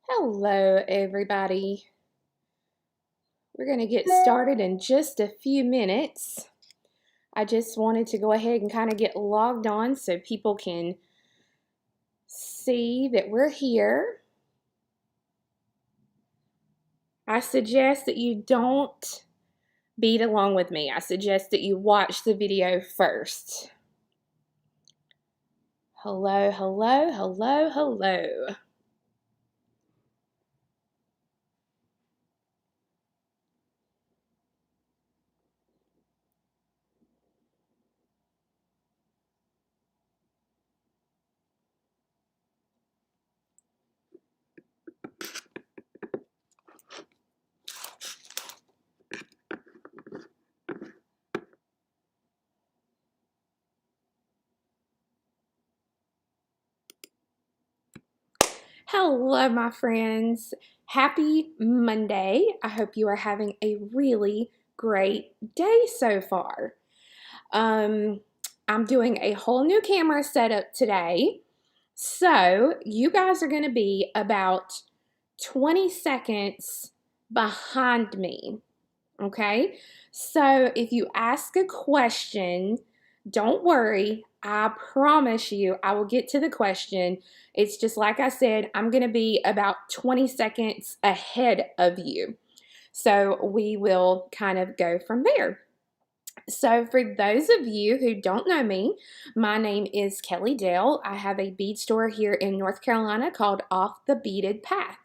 Hello, everybody. We're going to get started in just a few minutes. I just wanted to go ahead and kind of get logged on so people can see that we're here. I suggest that you don't bead along with me. I suggest that you watch the video first. Hello, hello, hello, hello. Hello, my friends. Happy Monday. I hope you are having a really great day so far. I'm doing a whole new camera setup today. So you guys are going to be about 20 seconds behind me. Okay? So if you ask a question, don't worry. I promise you I will get to the question. It's just like I said, I'm going to be about 20 seconds ahead of you. So we will kind of go from there. So for those of you who don't know me, my name is Kelly Dowel. I have a bead store here in North Carolina called Off the Beaded Path.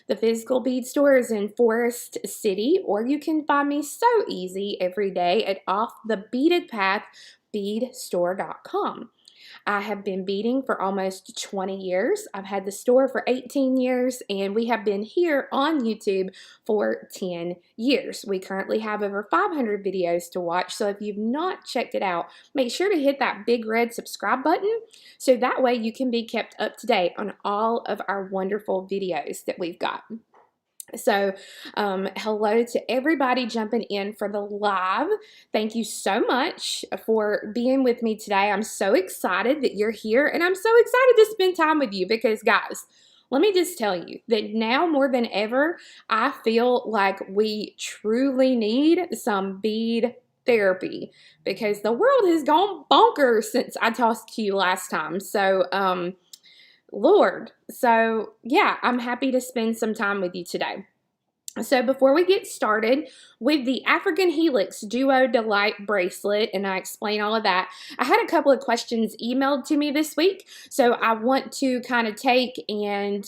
The physical bead store is in Forest City, or you can find me so easy every day at Off the Beaded Path beadstore.com. I have been beading for almost 20 years. I've had the store for 18 years, and we have been here on YouTube for 10 years. We currently have over 500 videos to watch, so if you've not checked it out, make sure to hit that big red subscribe button so that way you can be kept up to date on all of our wonderful videos that we've got. So hello to everybody jumping in for the live. Thank you so much for being with me today. I'm so excited that you're here, and I'm so excited to spend time with you because, guys, let me just tell you that now more than ever, I feel like we truly need some bead therapy because the world has gone bonkers since I talked to you last time. So, Lord. So yeah, I'm happy to spend some time with you today. So before we get started with the African Helix Duo Delite bracelet, and I explain all of that, I had a couple of questions emailed to me this week. So I want to kind of take and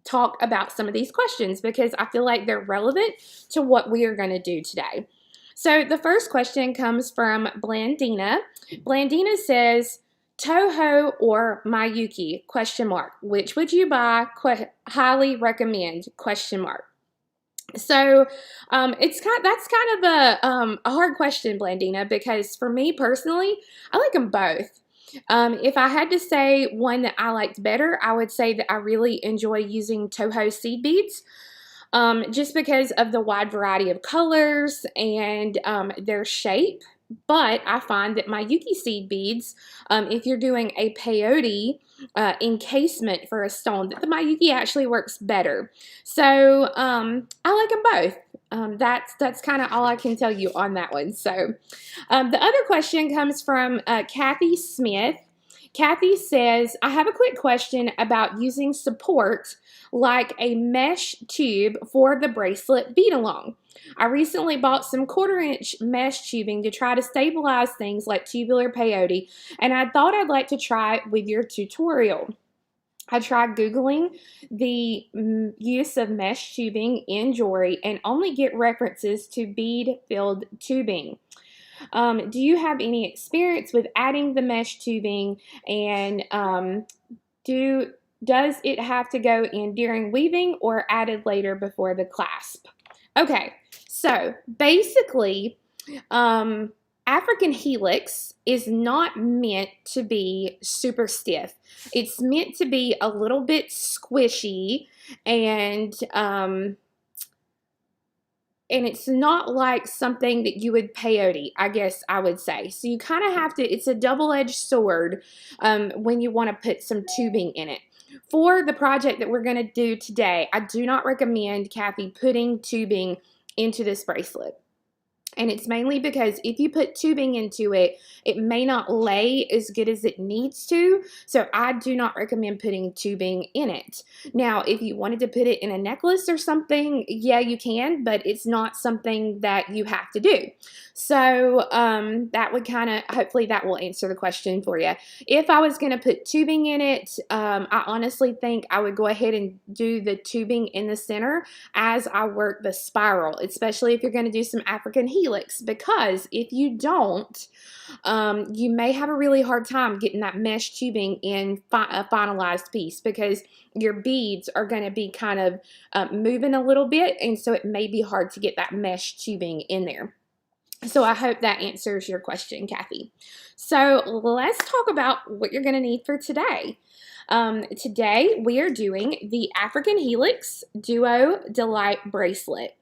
talk about some of these questions because I feel like they're relevant to what we are going to do today. So the first question comes from Blandina. Blandina says, Toho or Miyuki? Question mark. Which would you buy? Highly recommend? Question mark. So that's kind of a hard question, Blandina, because for me personally, I like them both. If I had to say one that I liked better, I would say that I really enjoy using Toho seed beads. Just because of the wide variety of colors and their shape. But I find that Miyuki seed beads, if you're doing a peyote encasement for a stone, that the Miyuki actually works better. So I like them both. That's kind of all I can tell you on that one. So the other question comes from Kathy Smith. Kathy says, I have a quick question about using support like a mesh tube for the bracelet bead along. I recently bought some 1/4-inch mesh tubing to try to stabilize things like tubular peyote, and I thought I'd like to try it with your tutorial. I tried Googling the use of mesh tubing in jewelry and only get references to bead-filled tubing. Do you have any experience with adding the mesh tubing, and does it have to go in during weaving or added later before the clasp? Okay, so basically, African Helix is not meant to be super stiff. It's meant to be a little bit squishy, and it's not like something that you would peyote, I guess I would say. So you kind of have to, it's a double-edged sword when you want to put some tubing in it. For the project that we're going to do today, I do not recommend, Kathy, putting tubing into this bracelet. And it's mainly because if you put tubing into it, it may not lay as good as it needs to. So I do not recommend putting tubing in it. Now, if you wanted to put it in a necklace or something, yeah, you can, but it's not something that you have to do. So that would kind of, hopefully that will answer the question for you. If I was going to put tubing in it, I honestly think I would go ahead and do the tubing in the center as I work the spiral, especially if you're going to do some African helix, because if you don't, you may have a really hard time getting that mesh tubing in a finalized piece, because your beads are going to be kind of moving a little bit, and so it may be hard to get that mesh tubing in there. So I hope that answers your question, Kathy. So let's talk about what you're going to need for today. Today we are doing the African Helix Duo Delite bracelet.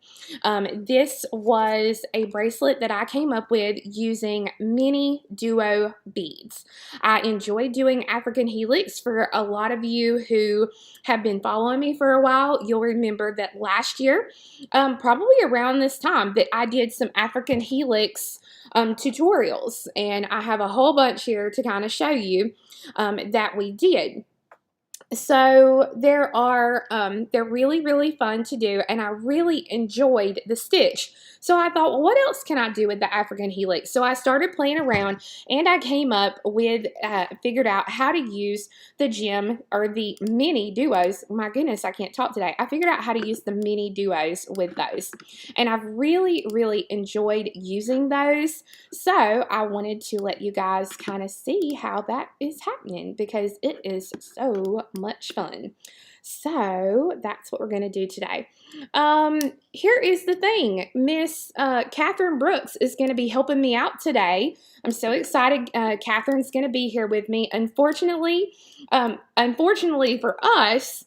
This was a bracelet that I came up with using mini Duo beads. I enjoy doing African Helix. For a lot of you who have been following me for a while, you'll remember that last year, probably around this time, that I did some African Helix tutorials, and I have a whole bunch here to kind of show you that we did. So they're really, really fun to do, and I really enjoyed the stitch. So I thought, well, what else can I do with the African Helix? So I started playing around, and I came up with, figured out how to use the gem, or the mini duos. My goodness, I can't talk today. I figured out how to use the mini duos with those, and I've really, really enjoyed using those. So I wanted to let you guys kind of see how that is happening, because it is so much fun. So that's what we're going to do today. Here is the thing. Miss Catherine Brooks is going to be helping me out today. I'm so excited. Catherine's going to be here with me. Unfortunately for us,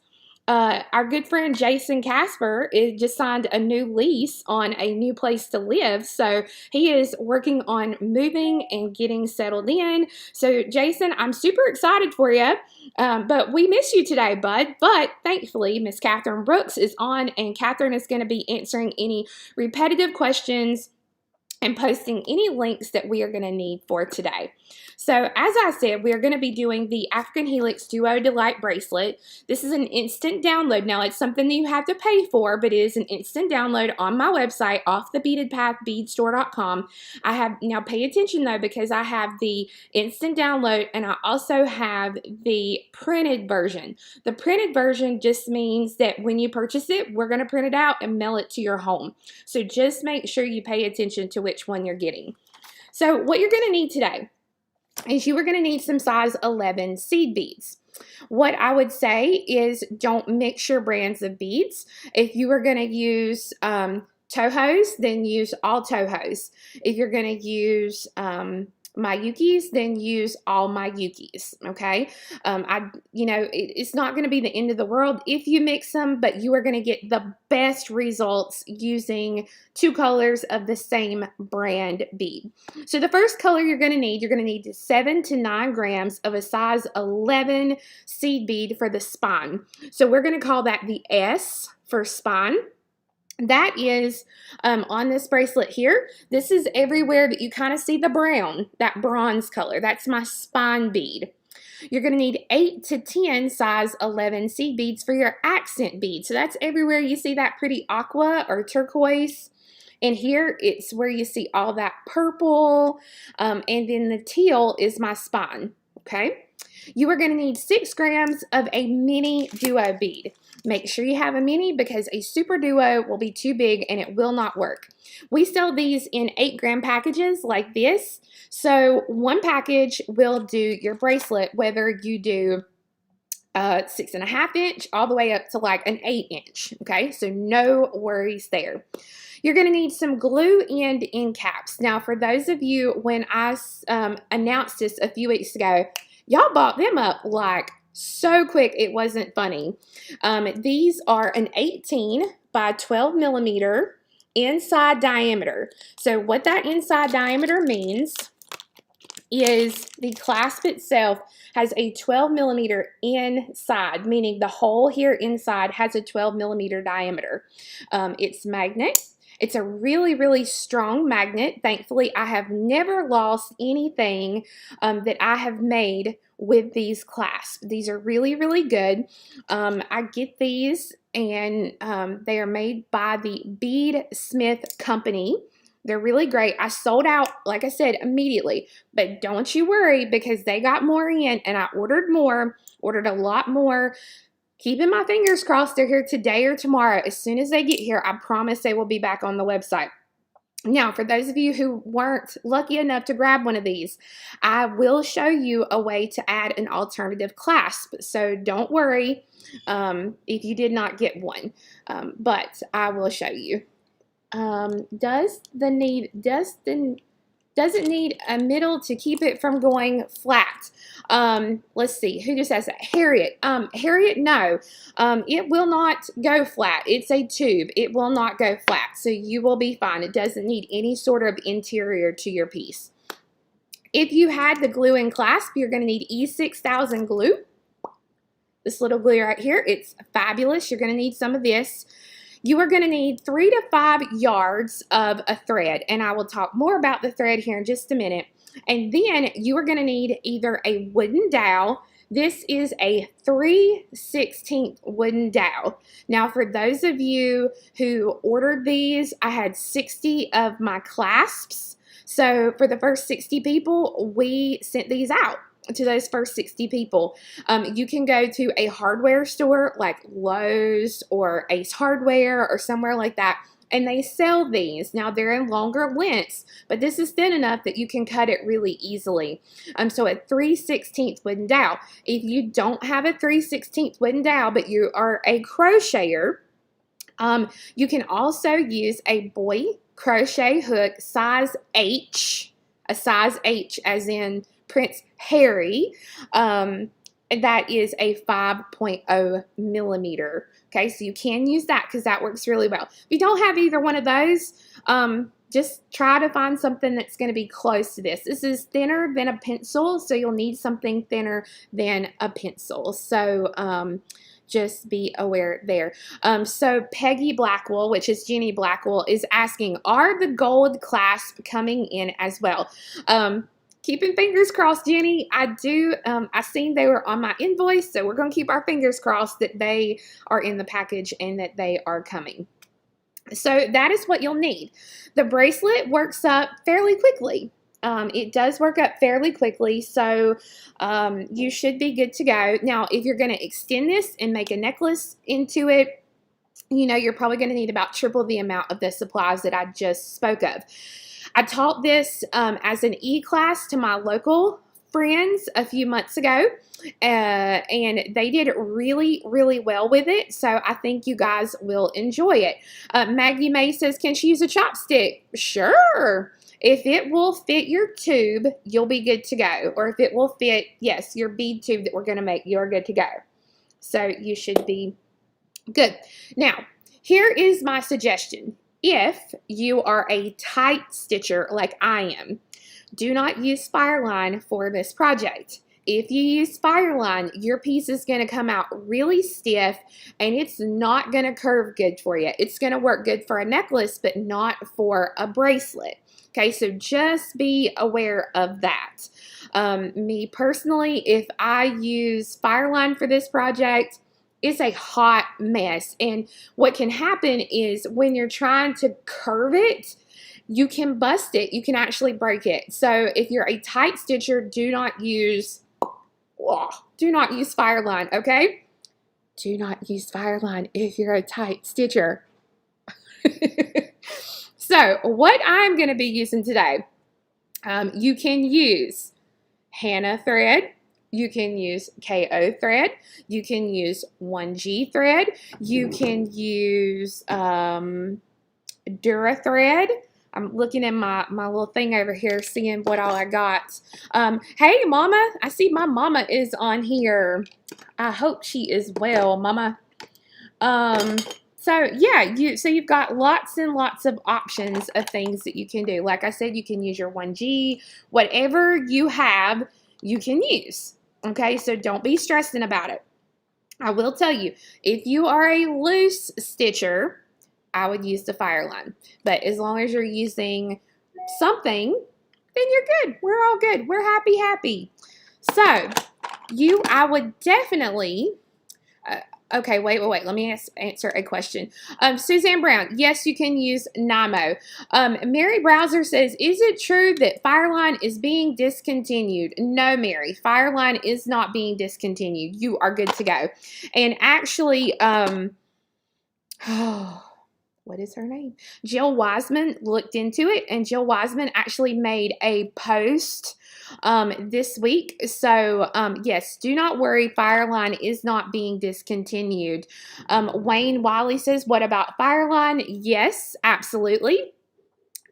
our good friend Jason Casper just signed a new lease on a new place to live. So he is working on moving and getting settled in. So Jason, I'm super excited for you. But we miss you today, bud. But thankfully, Miss Catherine Brooks is on, and Catherine is going to be answering any repetitive questions and posting any links that we are going to need for today. So as I said, we are going to be doing the African Helix Duo Delite bracelet. This is an instant download. Now, it's something that you have to pay for, but it is an instant download on my website, offthebeadedpathbeadstore.com. I have, now pay attention though, because I have the instant download, and I also have the printed version. The printed version just means that when you purchase it, we're going to print it out and mail it to your home. So just make sure you pay attention to which one you're getting. So what you're going to need today is you are going to need some size 11 seed beads. What I would say is don't mix your brands of beads. If you are going to use Tohos, then use all Tohos. If you're going to use Mayukis, then use all Mayukis, okay? It's not going to be the end of the world if you mix them, but you are going to get the best results using two colors of the same brand bead. So the first color you're going to need 7 to 9 grams of a size 11 seed bead for the spine. So we're going to call that the S for spine. That is on this bracelet here. This is everywhere that you kind of see the brown, that bronze color. That's my spine bead. You're going to need 8 to 10 size 11 seed beads for your accent bead. So that's everywhere you see that pretty aqua or turquoise. And here it's where you see all that purple. And then the teal is my spine. Okay. You are going to need 6 grams of a mini duo bead. Make sure you have a mini, because a super duo will be too big and it will not work. We sell these in 8-gram packages like this. So one package will do your bracelet, whether you do 6.5 inch all the way up to like an 8 inch. Okay, so no worries there. You're going to need some glue and end caps. Now, for those of you, when I announced this a few weeks ago, y'all bought them up like so quick it wasn't funny. These are an 18 by 12 millimeter inside diameter. So what that inside diameter means is the clasp itself has a 12mm inside, meaning the hole here inside has a 12mm diameter. It's magnet. It's a really, really strong magnet. Thankfully, I have never lost anything that I have made with these clasps. These are really, really good. I get these, and they are made by the Bead Smith Company. They're really great. I sold out, like I said, immediately. But don't you worry, because they got more in, and I ordered more, ordered a lot more. Keeping my fingers crossed they're here today or tomorrow. As soon as they get here, I promise they will be back on the website. Now, for those of you who weren't lucky enough to grab one of these, I will show you a way to add an alternative clasp. So don't worry if you did not get one, but I will show you. Does it need a middle to keep it from going flat? Let's see, who just says that? Harriet. Harriet, no. It will not go flat. It's a tube. It will not go flat, so you will be fine. It doesn't need any sort of interior to your piece. If you had the glue and clasp, you're going to need E6000 glue. This little glue right here, it's fabulous. You're going to need some of this. You are going to need 3 to 5 yards of a thread, and I will talk more about the thread here in just a minute. And then you are going to need either a wooden dowel. This is a 3/16 wooden dowel. Now, for those of you who ordered these, I had 60 of my clasps. So for the first 60 people, we sent these out to those first 60 people. You can go to a hardware store like Lowe's or Ace Hardware or somewhere like that, and they sell these. Now, they're in longer lengths, but this is thin enough that you can cut it really easily. So a 3/16 wooden dowel. If you don't have a 3/16 wooden dowel, but you are a crocheter, you can also use a Boye crochet hook size H, a size H as in Prince Harry. That is a 5.0 millimeter. Okay, so you can use that because that works really well. If you don't have either one of those, just try to find something that's going to be close to this. This is thinner than a pencil, so you'll need something thinner than a pencil. So just be aware there. So Peggy Blackwell, which is Jenny Blackwell, is asking, are the gold clasps coming in as well? Keeping fingers crossed, Jenny. I seen they were on my invoice, so we're going to keep our fingers crossed that they are in the package and that they are coming. So that is what you'll need. The bracelet works up fairly quickly. It does work up fairly quickly, so you should be good to go. Now, if you're going to extend this and make a necklace into it, you know, you're probably going to need about triple the amount of the supplies that I just spoke of. I taught this as an e-class to my local friends a few months ago, and they did really, really well with it, so I think you guys will enjoy it. Maggie May says, can she use a chopstick? Sure. If it will fit your tube, you'll be good to go. Or if it will fit, yes, your bead tube that we're going to make, you're good to go. So you should be good. Now, here is my suggestion. If you are a tight stitcher like I am, do not use Fireline for this project. If you use Fireline, your piece is going to come out really stiff and it's not going to curve good for you. It's going to work good for a necklace, but not for a bracelet. Okay, so just be aware of that. Me personally, if I use Fireline for this project, it's a hot mess. And what can happen is when you're trying to curve it, you can bust it. You can actually break it. So if you're a tight stitcher, do not use Fireline, okay? Do not use Fireline if you're a tight stitcher. So what I'm going to be using today, you can use Hannah thread. You can use KO thread. You can use 1G thread. You can use Dura thread. I'm looking at my little thing over here, seeing what all I got. Hey, Mama. I see my mama is on here. I hope she is well, Mama. So yeah, you've got lots and lots of options of things that you can do. Like I said, you can use your 1G, whatever you have, you can use. Okay, so don't be stressing about it. I will tell you, if you are a loose stitcher, I would use the Fireline. But as long as you're using something, then you're good. We're all good. We're happy. So I would definitely... okay, wait. Let me answer a question. Suzanne Brown, yes, you can use Nymo. Mary Browser says, is it true that Fireline is being discontinued? No, Mary, Fireline is not being discontinued. You are good to go. And actually, what is her name? Jill Wiseman looked into it, and Jill Wiseman actually made a post this week. So yes, do not worry, Fireline is not being discontinued. Wayne Wiley says, what about Fireline? Yes, absolutely.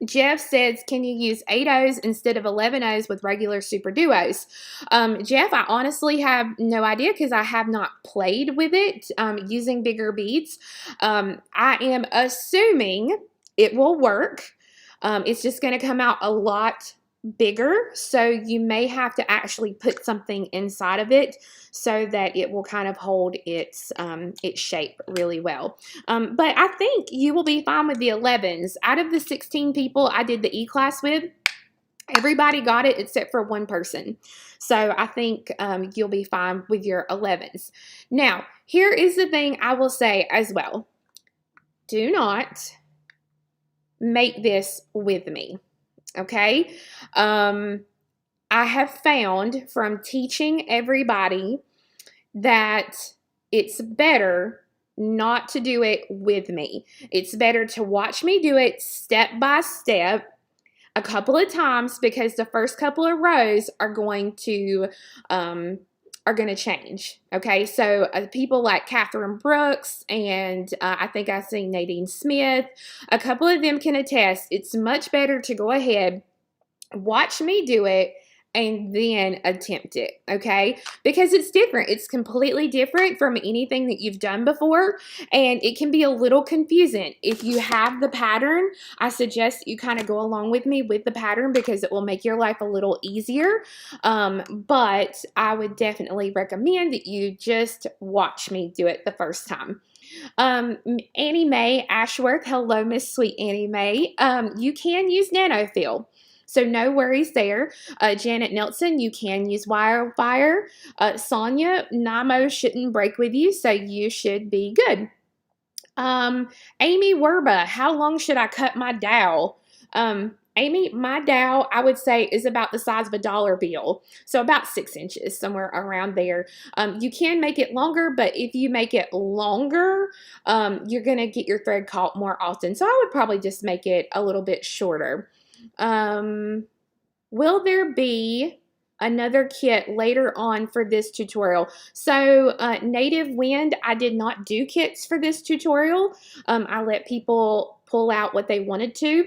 Jeff says, can you use 8 O's instead of 11 O's with regular super duos? Jeff, I honestly have no idea because I have not played with it using bigger beads. I am assuming it will work. It's just going to come out a lot bigger, so you may have to actually put something inside of it so that it will kind of hold its shape really well. But I think you will be fine with the 11s. Out of the 16 people I did the E-class with, everybody got it except for one person. So I think you'll be fine with your 11s. Now, here is the thing I will say as well. Do not make this with me. Okay, I have found from teaching everybody that it's better not to do it with me. It's better to watch me do it step by step a couple of times, because the first couple of rows are going to change. Okay, so people like Catherine Brooks and I think I've seen Nadine Smith, a couple of them can attest it's much better to go ahead, watch me do it, and then attempt it, okay? Because it's different. It's completely different from anything that you've done before, and it can be a little confusing. If you have the pattern, I suggest you kind of go along with me with the pattern because it will make your life a little easier, but I would definitely recommend that you just watch me do it the first time. Annie Mae Ashworth, hello, Miss Sweet Annie Mae. You can use Nanofill, so no worries there. Janet Nelson, you can use Wildfire. Sonia, Nymo shouldn't break with you, so you should be good. Amy Werba, how long should I cut my dowel? Amy, my dowel, I would say, is about the size of a dollar bill, so about 6 inches, somewhere around there. You can make it longer, but if you make it longer, you're going to get your thread caught more often, so I would probably just make it a little bit shorter. Will there be another kit later on for this tutorial? So Native Wind, I did not do kits for this tutorial. I let people pull out what they wanted to.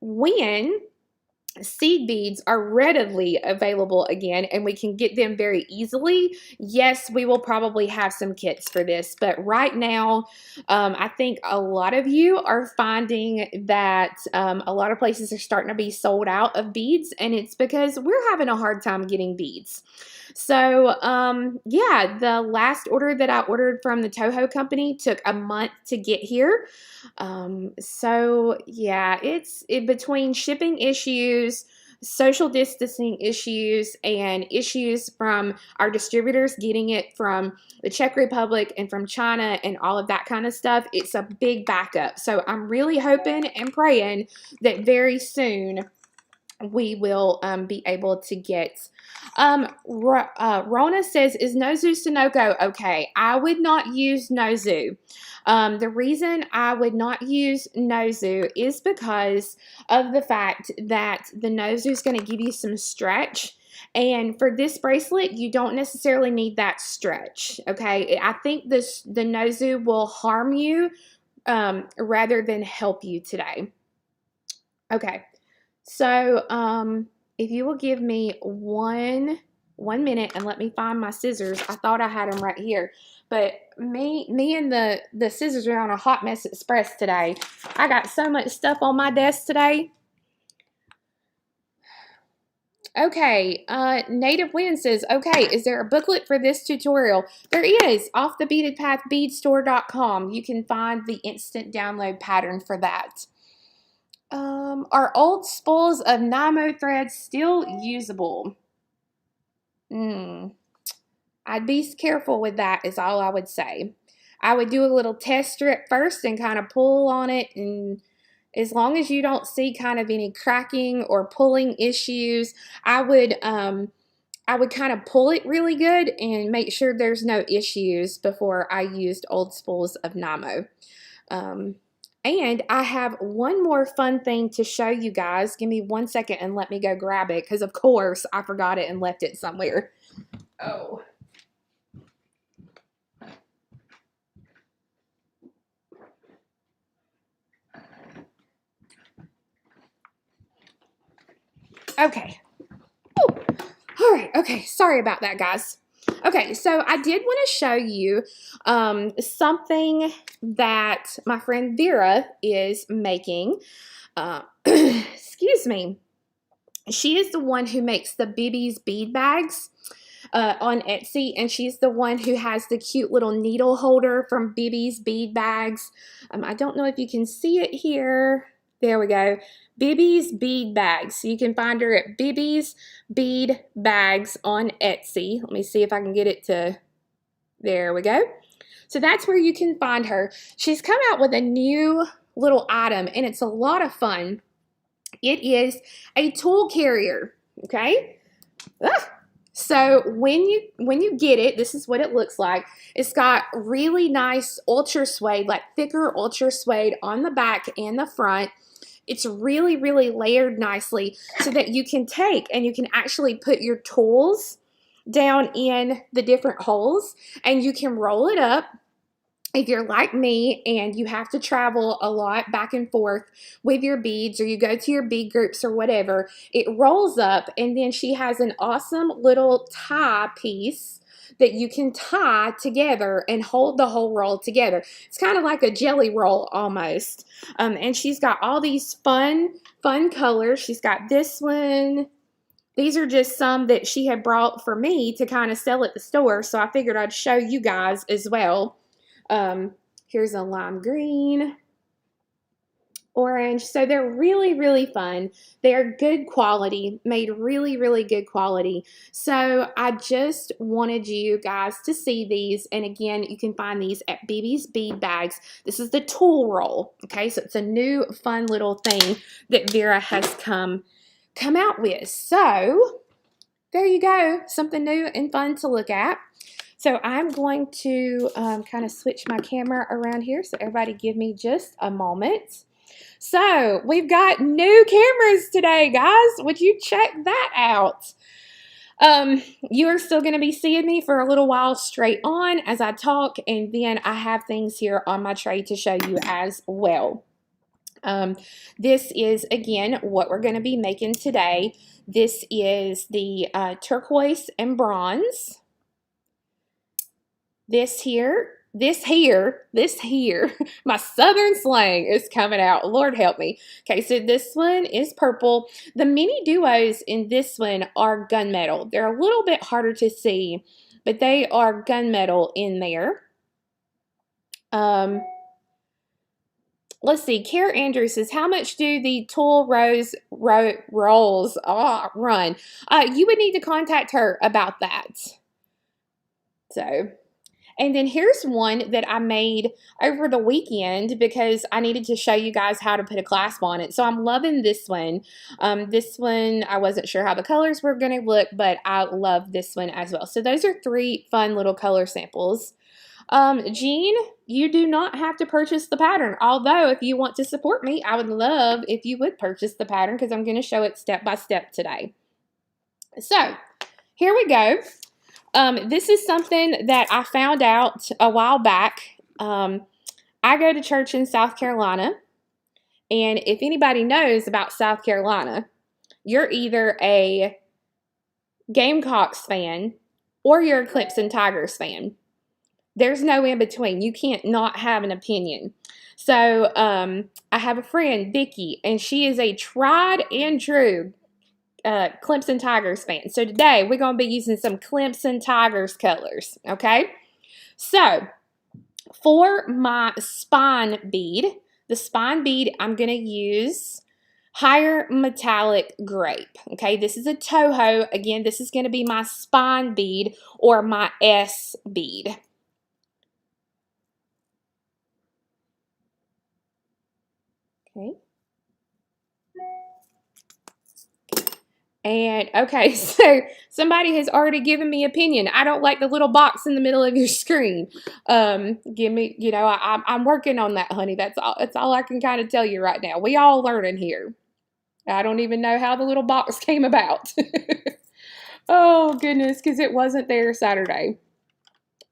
When seed beads are readily available again and we can get them very easily, yes, we will probably have some kits for this. But right now, I think a lot of you are finding that a lot of places are starting to be sold out of beads, and it's because we're having a hard time getting beads. So yeah, the last order that I ordered from the Toho company took a month to get here. So yeah, it's between shipping issues, social distancing issues, and issues from our distributors getting it from the Czech Republic and from China and all of that kind of stuff. It's a big backup. So I'm really hoping and praying that very soon we will be able to get. Rona says, is Nozu Sunoco okay? I would not use Nozu. The reason I would not use Nozu is because of the fact that the Nozu is going to give you some stretch. And for this bracelet, you don't necessarily need that stretch, okay? I think the Nozu will harm you rather than help you today. Okay. So, if you will give me one minute and let me find my scissors. I thought I had them right here, But me and the scissors are on a hot mess express today. I got so much stuff on my desk today. Okay, Native Wind says, okay, is there a booklet for this tutorial? There is, off the Beaded Path beadstore.com. You can find the instant download pattern for that. Are old spools of Nymo thread still usable? I'd be careful with that is all I would say. I would do a little test strip first and kind of pull on it, and as long as you don't see kind of any cracking or pulling issues, I would kind of pull it really good and make sure there's no issues before I used old spools of Nymo. And I have one more fun thing to show you guys. Give me 1 second and let me go grab it, because of course I forgot it and left it somewhere. Oh. Okay. Ooh. All right. Okay. Sorry about that, guys. Okay, so I did want to show you something that my friend Vera is making. Excuse me. She is the one who makes the Bibi's bead bags on Etsy, and she's the one who has the cute little needle holder from Bibi's bead bags. I don't know if you can see it here. There we go. Bibi's bead bags. So you can find her at Bibi's bead bags on Etsy. Let me see if I can get it to, there we go. So that's where you can find her. She's come out with a new little item, and it's a lot of fun. It is a tool carrier, okay? So when you get it, this is what it looks like. It's got really nice ultra suede, like thicker ultra suede on the back and the front. It's really, really layered nicely so that you can take and you can actually put your tools down in the different holes, and you can roll it up. If you're like me and you have to travel a lot back and forth with your beads, or you go to your bead groups or whatever, it rolls up, and then she has an awesome little tie piece that you can tie together and hold the whole roll together. It's kind of like a jelly roll almost. And she's got all these fun colors. She's got this one. These are just some that she had brought for me to kind of sell at the store, so I figured I'd show you guys as well. Here's a lime green, orange. So they're really, really fun. They're good quality, made really, really good quality. So I just wanted you guys to see these. And again, you can find these at Bibi's Bead Bags. This is the tool roll. Okay, so it's a new fun little thing that Vera has come out with. So there you go, something new and fun to look at. So I'm going to kind of switch my camera around here, so everybody give me just a moment. So we've got new cameras today, guys. Would you check that out? You are still going to be seeing me for a little while straight on as I talk, and then I have things here on my tray to show you as well. This is, again, what we're going to be making today. This is the turquoise and bronze. This here, my southern slang is coming out. Lord help me. Okay, so this one is purple. The mini duos in this one are gunmetal. They're a little bit harder to see, but they are gunmetal in there. Let's see, Kara Andrews says, how much do the tool rolls run? You would need to contact her about that. So, and then here's one that I made over the weekend because I needed to show you guys how to put a clasp on it. So I'm loving this one. This one, I wasn't sure how the colors were going to look, but I love this one as well. So those are 3 fun little color samples. Jean, you do not have to purchase the pattern. Although, if you want to support me, I would love if you would purchase the pattern because I'm going to show it step by step today. So, here we go. This is something that I found out a while back. I go to church in South Carolina, and if anybody knows about South Carolina, you're either a Gamecocks fan or you're a Clemson Tigers fan. There's no in between. You can't not have an opinion. So I have a friend, Vicky, and she is a tried and true Clemson Tigers fan. So today we're going to be using some Clemson Tigers colors, okay? So for my spine bead, the spine bead, I'm going to use Higher Metallic Grape, okay? This is a Toho. Again, this is going to be my spine bead or my S bead. Okay. And okay, so somebody has already given me opinion. I don't like the little box in the middle of your screen. Give me, you know, I'm working on that, honey. That's all I can kind of tell you right now. We all learning here. I don't even know how the little box came about. Oh goodness, because it wasn't there Saturday.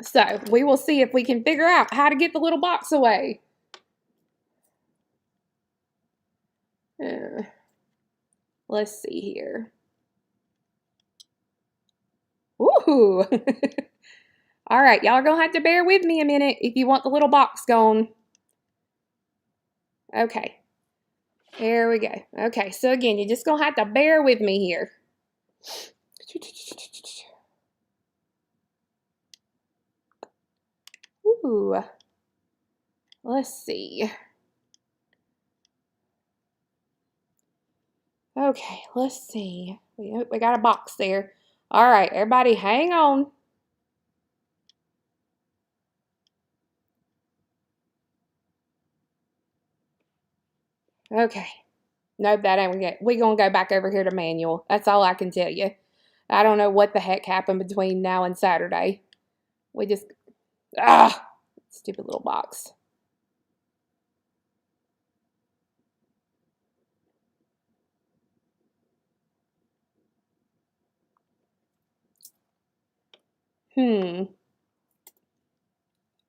So we will see if we can figure out how to get the little box away. Let's see here. Ooh. All right, y'all are going to have to bear with me a minute if you want the little box gone. Okay. There we go. Okay, so again, you're just going to have to bear with me here. Ooh. Let's see. Okay, let's see. We got a box there. All right, everybody hang on. Okay. Nope, that ain't it. We're going to go back over here to manual. That's all I can tell you. I don't know what the heck happened between now and Saturday. We just... stupid little box.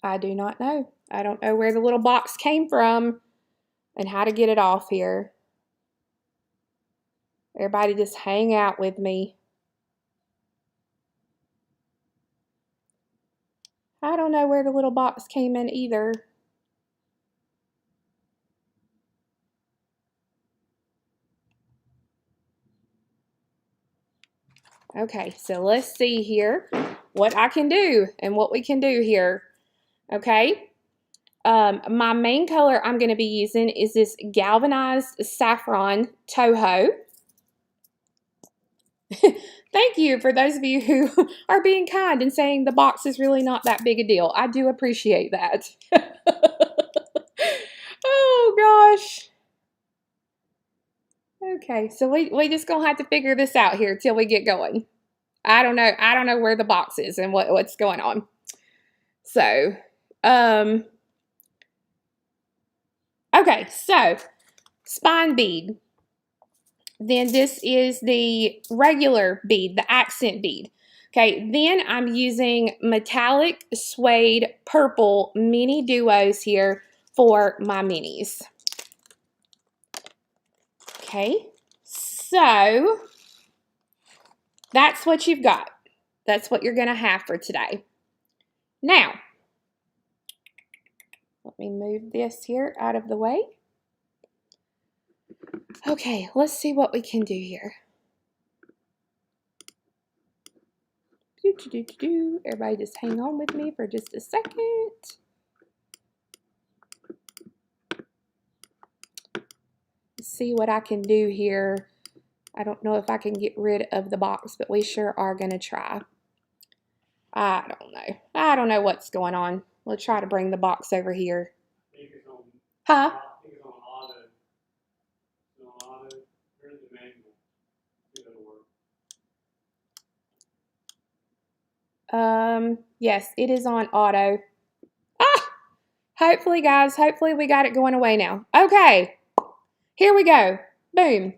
I do not know. I don't know where the little box came from and how to get it off here. Everybody just hang out with me. I don't know where the little box came in either. Okay, so let's see here what I can do and what we can do here. Okay. My main color I'm going to be using is this galvanized saffron Toho. Thank you for those of you who are being kind and saying the box is really not that big a deal. I do appreciate that. Oh gosh. Okay, so we just gonna have to figure this out here till we get going. I don't know where the box is and what's going on. So, okay, so spine bead. Then this is the regular bead, the accent bead. Okay, then I'm using metallic suede purple mini duos here for my minis. Okay, so that's what you've got. That's what you're going to have for today. Now, let me move this here out of the way. Okay, let's see what we can do here. Everybody just hang on with me for just a second. Let's see what I can do here. I don't know if I can get rid of the box, but we sure are going to try. I don't know. I don't know what's going on. We'll try to bring the box over here. Huh? Yes, it is on auto. Hopefully, guys, hopefully we got it going away now. Okay, here we go. Boom.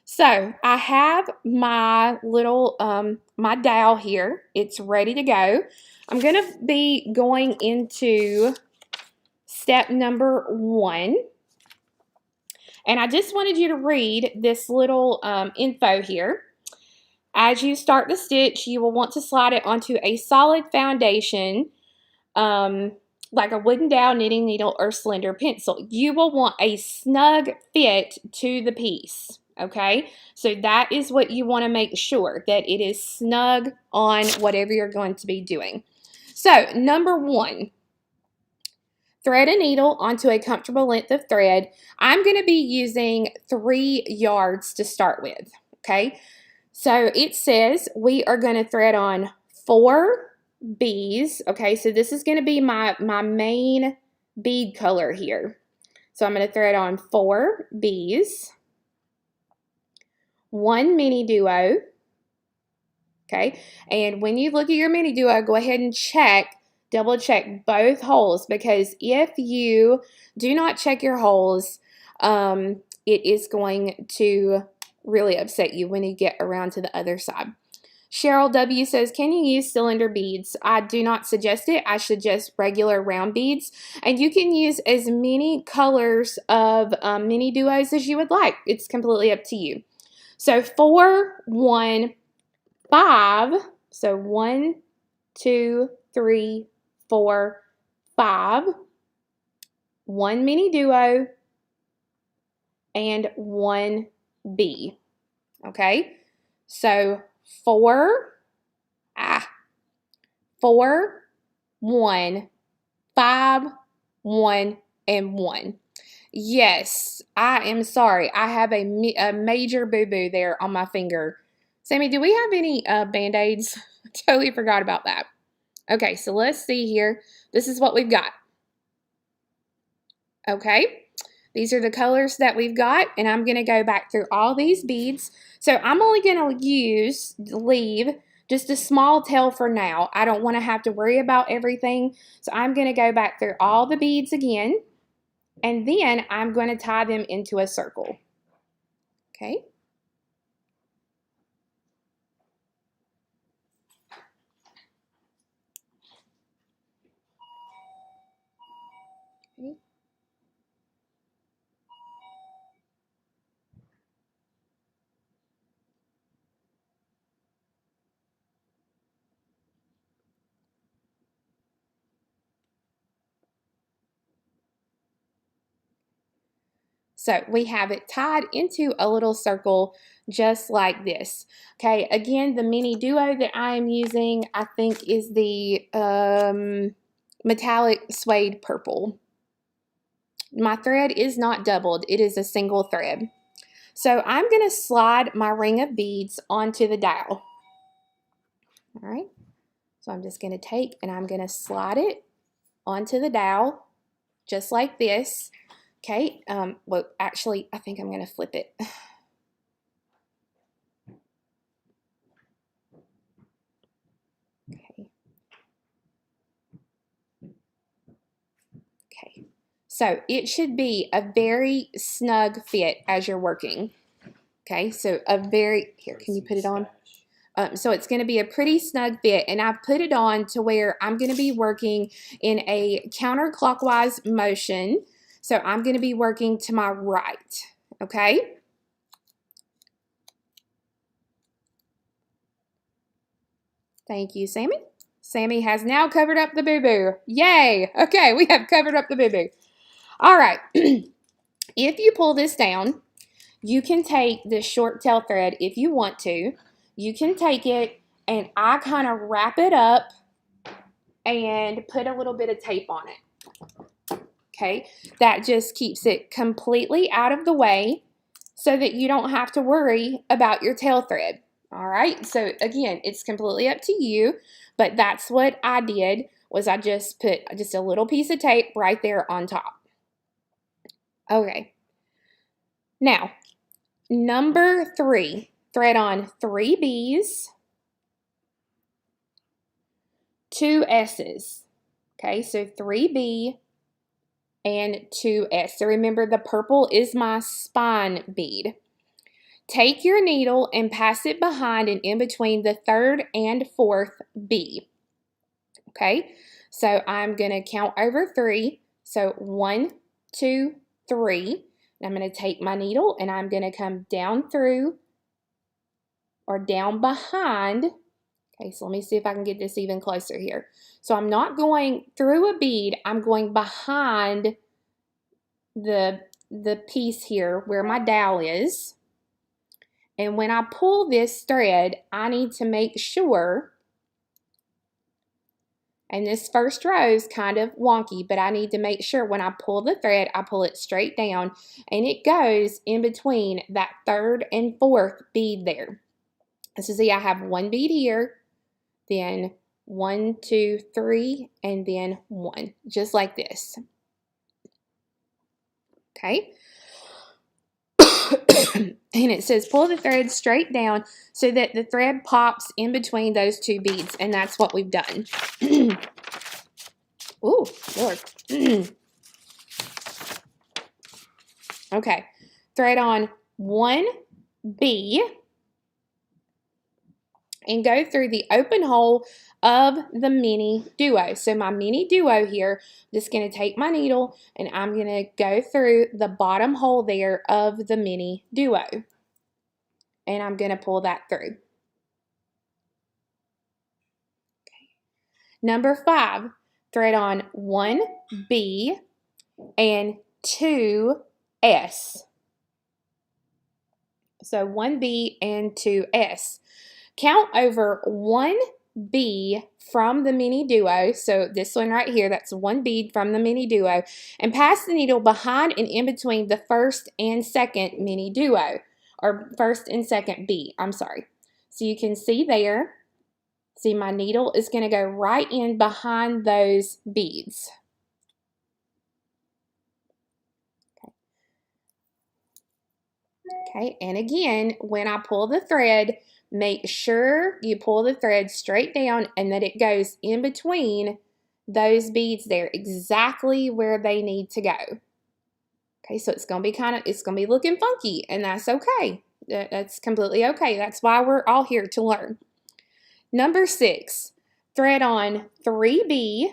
So I have my little, my dowel here. It's ready to go. I'm going to be going into step number 1. And I just wanted you to read this little info here. As you start the stitch, you will want to slide it onto a solid foundation like a wooden dowel, knitting needle, or slender pencil. You will want a snug fit to the piece, okay? So that is what you want to make sure, that it is snug on whatever you're going to be doing. So, number 1, thread a needle onto a comfortable length of thread. I'm going to be using 3 yards to start with, okay? So it says we are going to thread on 4 beads, okay? So this is going to be my main bead color here. So I'm going to thread on 4 beads, 1 mini duo, okay? And when you look at your mini duo, go ahead and double check both holes, because if you do not check your holes, it is going to really upset you when you get around to the other side. Cheryl W says, can you use cylinder beads? I do not suggest it. I suggest regular round beads. And you can use as many colors of mini duos as you would like. It's completely up to you. So 4, 1, 5. So 1, 2, 3, 4, 5. 1 mini duo and 1 B. Okay? So 4, 1, 5, 1, and 1. Yes, I am sorry. I have a major boo-boo there on my finger. Sammy, do we have any Band-Aids? I totally forgot about that. Okay, so let's see here. This is what we've got. Okay, these are the colors that we've got, and I'm going to go back through all these beads. So I'm only going to leave just a small tail for now. I don't want to have to worry about everything. So I'm going to go back through all the beads again, and then I'm going to tie them into a circle. Okay. Okay. So we have it tied into a little circle just like this. Okay, again, the mini duo that I am using, I think, is the metallic suede purple. My thread is not doubled, it is a single thread. So I'm going to slide my ring of beads onto the dowel. All right, so I'm just going to take and I'm going to slide it onto the dowel just like this. Okay, well, actually, I think I'm going to flip it. Okay. Okay, so it should be a very snug fit as you're working. Okay, so here, can you put it on? So it's going to be a pretty snug fit, and I've put it on to where I'm going to be working in a counterclockwise motion. So I'm going to be working to my right, okay? Thank you, Sammy. Sammy has now covered up the boo-boo. Yay! Okay, we have covered up the boo-boo. All right. If you pull this down, you can take this short tail thread if you want to. You can take it, and I kind of wrap it up and put a little bit of tape on it. Okay, that just keeps it completely out of the way so that you don't have to worry about your tail thread. All right, so again, it's completely up to you, but that's what I did, was I just put just a little piece of tape right there on top. Okay, now number 3, thread on 3 B's, 2 S's. Okay, so 3B and 2S. So remember, the purple is my spine bead. Take your needle and pass it behind and in between the 3rd and 4th B. Okay, so I'm going to count over 3. So 1, 2, 3. And I'm going to take my needle and I'm going to come down through or down behind. Okay, so let me see if I can get this even closer here. So I'm not going through a bead, I'm going behind the piece here where my dowel is. And when I pull this thread, I need to make sure, and this first row is kind of wonky, but I need to make sure when I pull the thread, I pull it straight down and it goes in between that third and fourth bead there. So see, I have one bead here, then 1, 2, 3, and then 1, just like this. Okay. And it says pull the thread straight down so that the thread pops in between those two beads, and that's what we've done. Ooh, Lord. Okay, thread on 1B and go through the open hole of the mini duo. So my mini duo here, I'm just going to take my needle and I'm going to go through the bottom hole there of the mini duo. And I'm going to pull that through. Okay. Number 5, thread on 1B and 2S. So 1B and 2S. Count over 1B from the mini duo, so this one right here, that's 1 bead from the mini duo, and pass the needle behind and in between the first and second mini duo, or first and second B, I'm sorry. So you can see there, see my needle is going to go right in behind those beads. Okay, and again, when I pull the thread, make sure you pull the thread straight down and that it goes in between those beads there, exactly where they need to go. Okay, so it's going to be it's going to be looking funky, and that's okay. That's completely okay. That's why we're all here to learn. Number 6, thread on 3B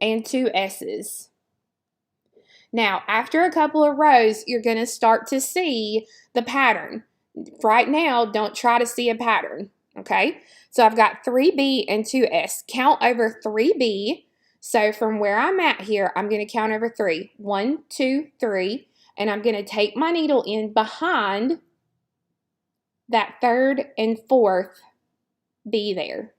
and 2 S's. Now, after a couple of rows, you're going to start to see the pattern. Right now, don't try to see a pattern, okay? So I've got 3B and 2S. Count over 3B. So from where I'm at here, I'm going to count over 3. 1, 2, 3. And I'm going to take my needle in behind that third and fourth B there.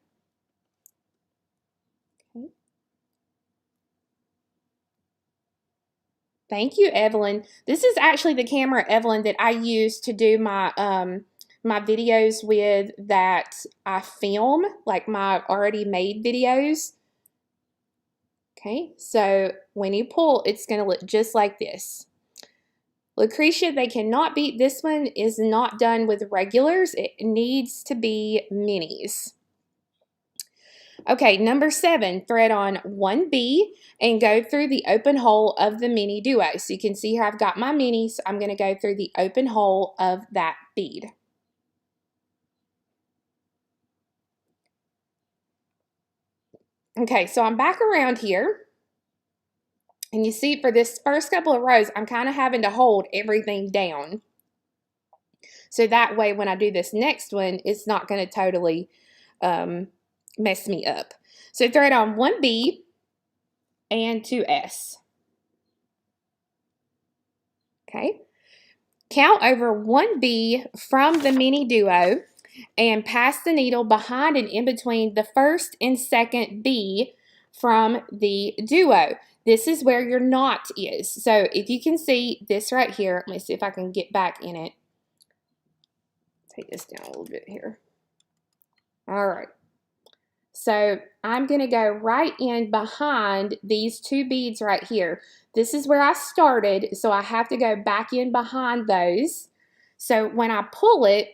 Thank you, Evelyn. This is actually the camera, Evelyn, that I use to do my my videos with, that I film, like my already made videos. Okay, so when you pull, it's going to look just like this. Lucretia, they cannot beat, this one is not done with regulars. It needs to be minis. Okay, number 7, thread on 1B and go through the open hole of the mini duo. So you can see here I've got my mini, so I'm going to go through the open hole of that bead. Okay, so I'm back around here. And you see for this first couple of rows, I'm kind of having to hold everything down. So that way when I do this next one, it's not going to totally mess me up. So thread on 1B and 2S. Okay. Count over 1B from the mini duo and pass the needle behind and in between the first and second B from the duo. This is where your knot is. So if you can see this right here, let me see if I can get back in it. Take this down a little bit here. All right. So I'm going to go right in behind these 2 beads right here. This is where I started, so I have to go back in behind those. So when I pull it,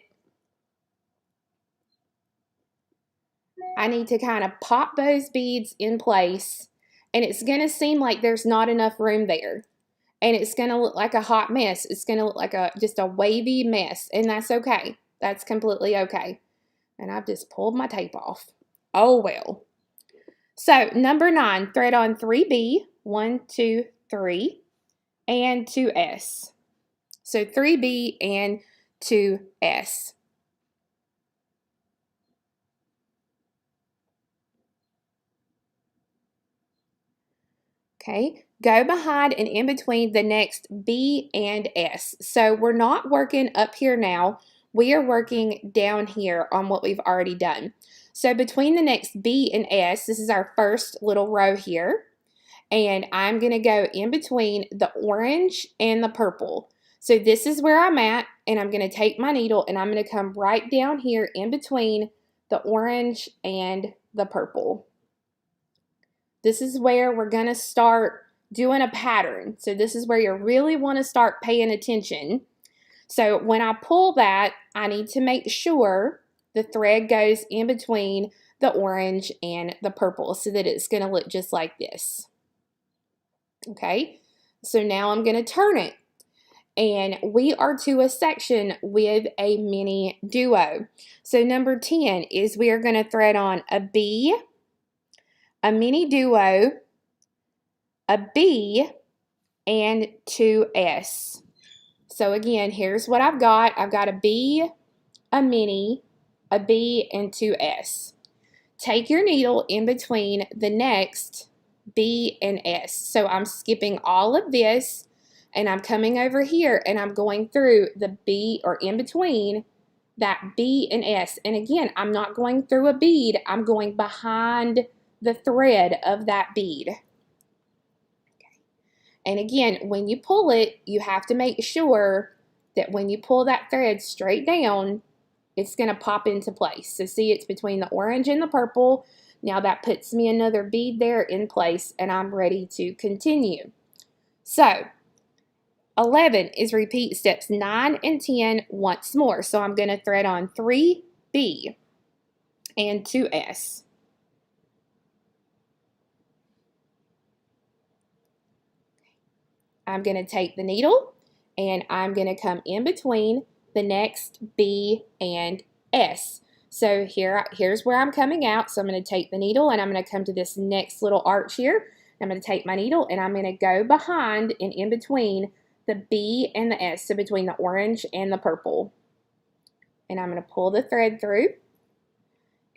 I need to kind of pop those beads in place, and it's going to seem like there's not enough room there. And it's going to look like a hot mess. It's going to look like just a wavy mess, and that's okay. That's completely okay. And I've just pulled my tape off. Oh, well. So, number 9, thread on 3B, 1, 2, 3, and 2S. So, 3B and 2S. Okay, go behind and in between the next B and S. So we're not working up here now. We are working down here on what we've already done. So between the next B and S, this is our first little row here. And I'm going to go in between the orange and the purple. So this is where I'm at, and I'm going to take my needle and I'm going to come right down here in between the orange and the purple. This is where we're going to start doing a pattern. So this is where you really want to start paying attention. So when I pull that, I need to make sure the thread goes in between the orange and the purple so that it's going to look just like this. Okay, so now I'm going to turn it. And we are to a section with a mini duo. So number 10 is we are going to thread on a B, a mini duo, a B, and 2S. So again, here's what I've got. I've got a B, a mini, a B, and 2S. Take your needle in between the next B and S. So I'm skipping all of this and I'm coming over here and I'm going through the B, or in between that B and S. And again, I'm not going through a bead. I'm going behind the thread of that bead. Okay. And again, when you pull it, you have to make sure that when you pull that thread straight down, it's going to pop into place. So see, it's between the orange and the purple. Now that puts me another bead there in place, and I'm ready to continue. So 11 is repeat steps 9 and 10 once more. So I'm going to thread on 3B and 2S. I'm going to take the needle and I'm going to come in between the next B and S. So here's where I'm coming out. So I'm going to take the needle and I'm going to come to this next little arch here. I'm going to take my needle and I'm going to go behind and in between the B and the S, so between the orange and the purple. And I'm going to pull the thread through.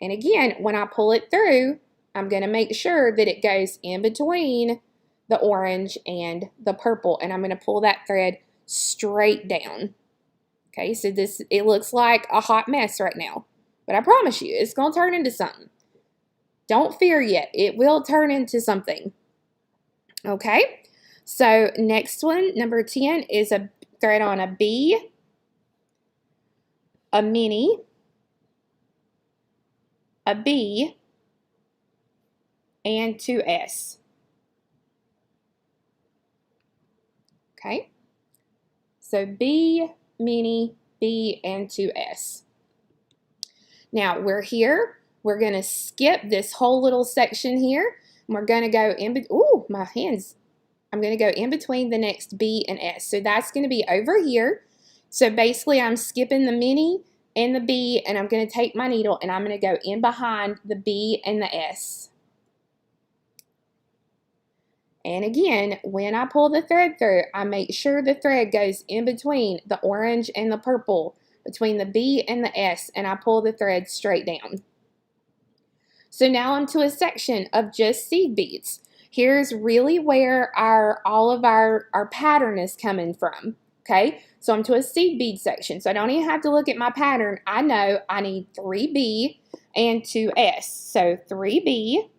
And again, when I pull it through, I'm going to make sure that it goes in between the orange and the purple. And I'm going to pull that thread straight down. Okay, so it looks like a hot mess right now. But I promise you, it's going to turn into something. Don't fear yet. It will turn into something. Okay, so next one, number 10, is a thread on a B, a mini, a B, and 2S. Okay, so B, mini, B, and 2S. Now we're here. We're going to skip this whole little section here. And we're going to go in, ooh, my hands. I'm going to go in between the next B and S. So that's going to be over here. So basically I'm skipping the mini and the B, and I'm going to take my needle and I'm going to go in behind the B and the S. And again, when I pull the thread through, I make sure the thread goes in between the orange and the purple, between the B and the S, and I pull the thread straight down. So now I'm to a section of just seed beads. Here's really where all of our pattern is coming from. Okay, so I'm to a seed bead section. So I don't even have to look at my pattern. I know I need 3B and 2S. So 3B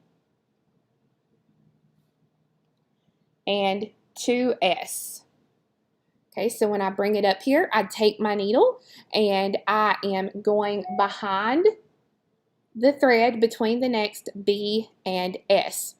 and 2S. Okay, so when I bring it up here, I take my needle and I am going behind the thread between the next B and S.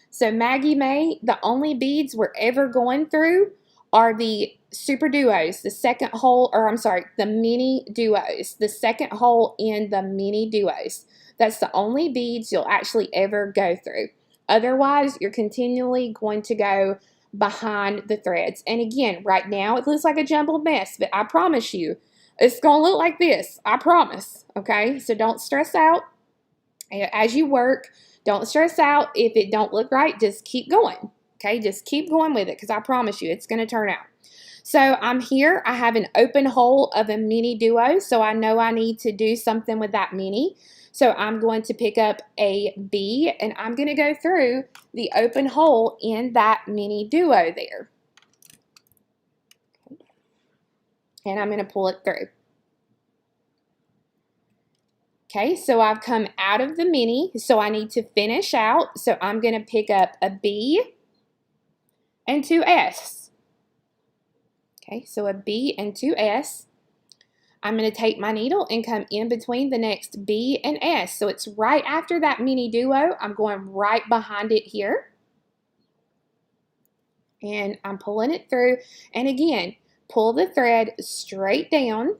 So Maggie May, the only beads we're ever going through are the super duos, the second hole, or I'm sorry, the mini duos, the second hole in the mini duos. That's the only beads you'll actually ever go through. Otherwise, you're continually going to go behind the threads. And again, right now it looks like a jumbled mess, but I promise you, it's going to look like this. I promise. Okay, so don't stress out as you work. Don't stress out if it don't look right. Just keep going. Okay, just keep going with it because I promise you it's going to turn out. So I'm here, I have an open hole of a mini duo, so I know I need to do something with that mini. So I'm going to pick up a B and I'm going to go through the open hole in that mini duo there. And I'm going to pull it through. Okay, so I've come out of the mini, so I need to finish out. So I'm going to pick up a B and 2 S. Okay, so a B and 2 S. I'm going to take my needle and come in between the next B and S. So it's right after that mini duo. I'm going right behind it here. And I'm pulling it through. And again, pull the thread straight down.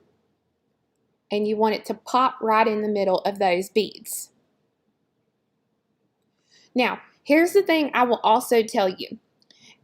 And you want it to pop right in the middle of those beads. Now, here's the thing I will also tell you.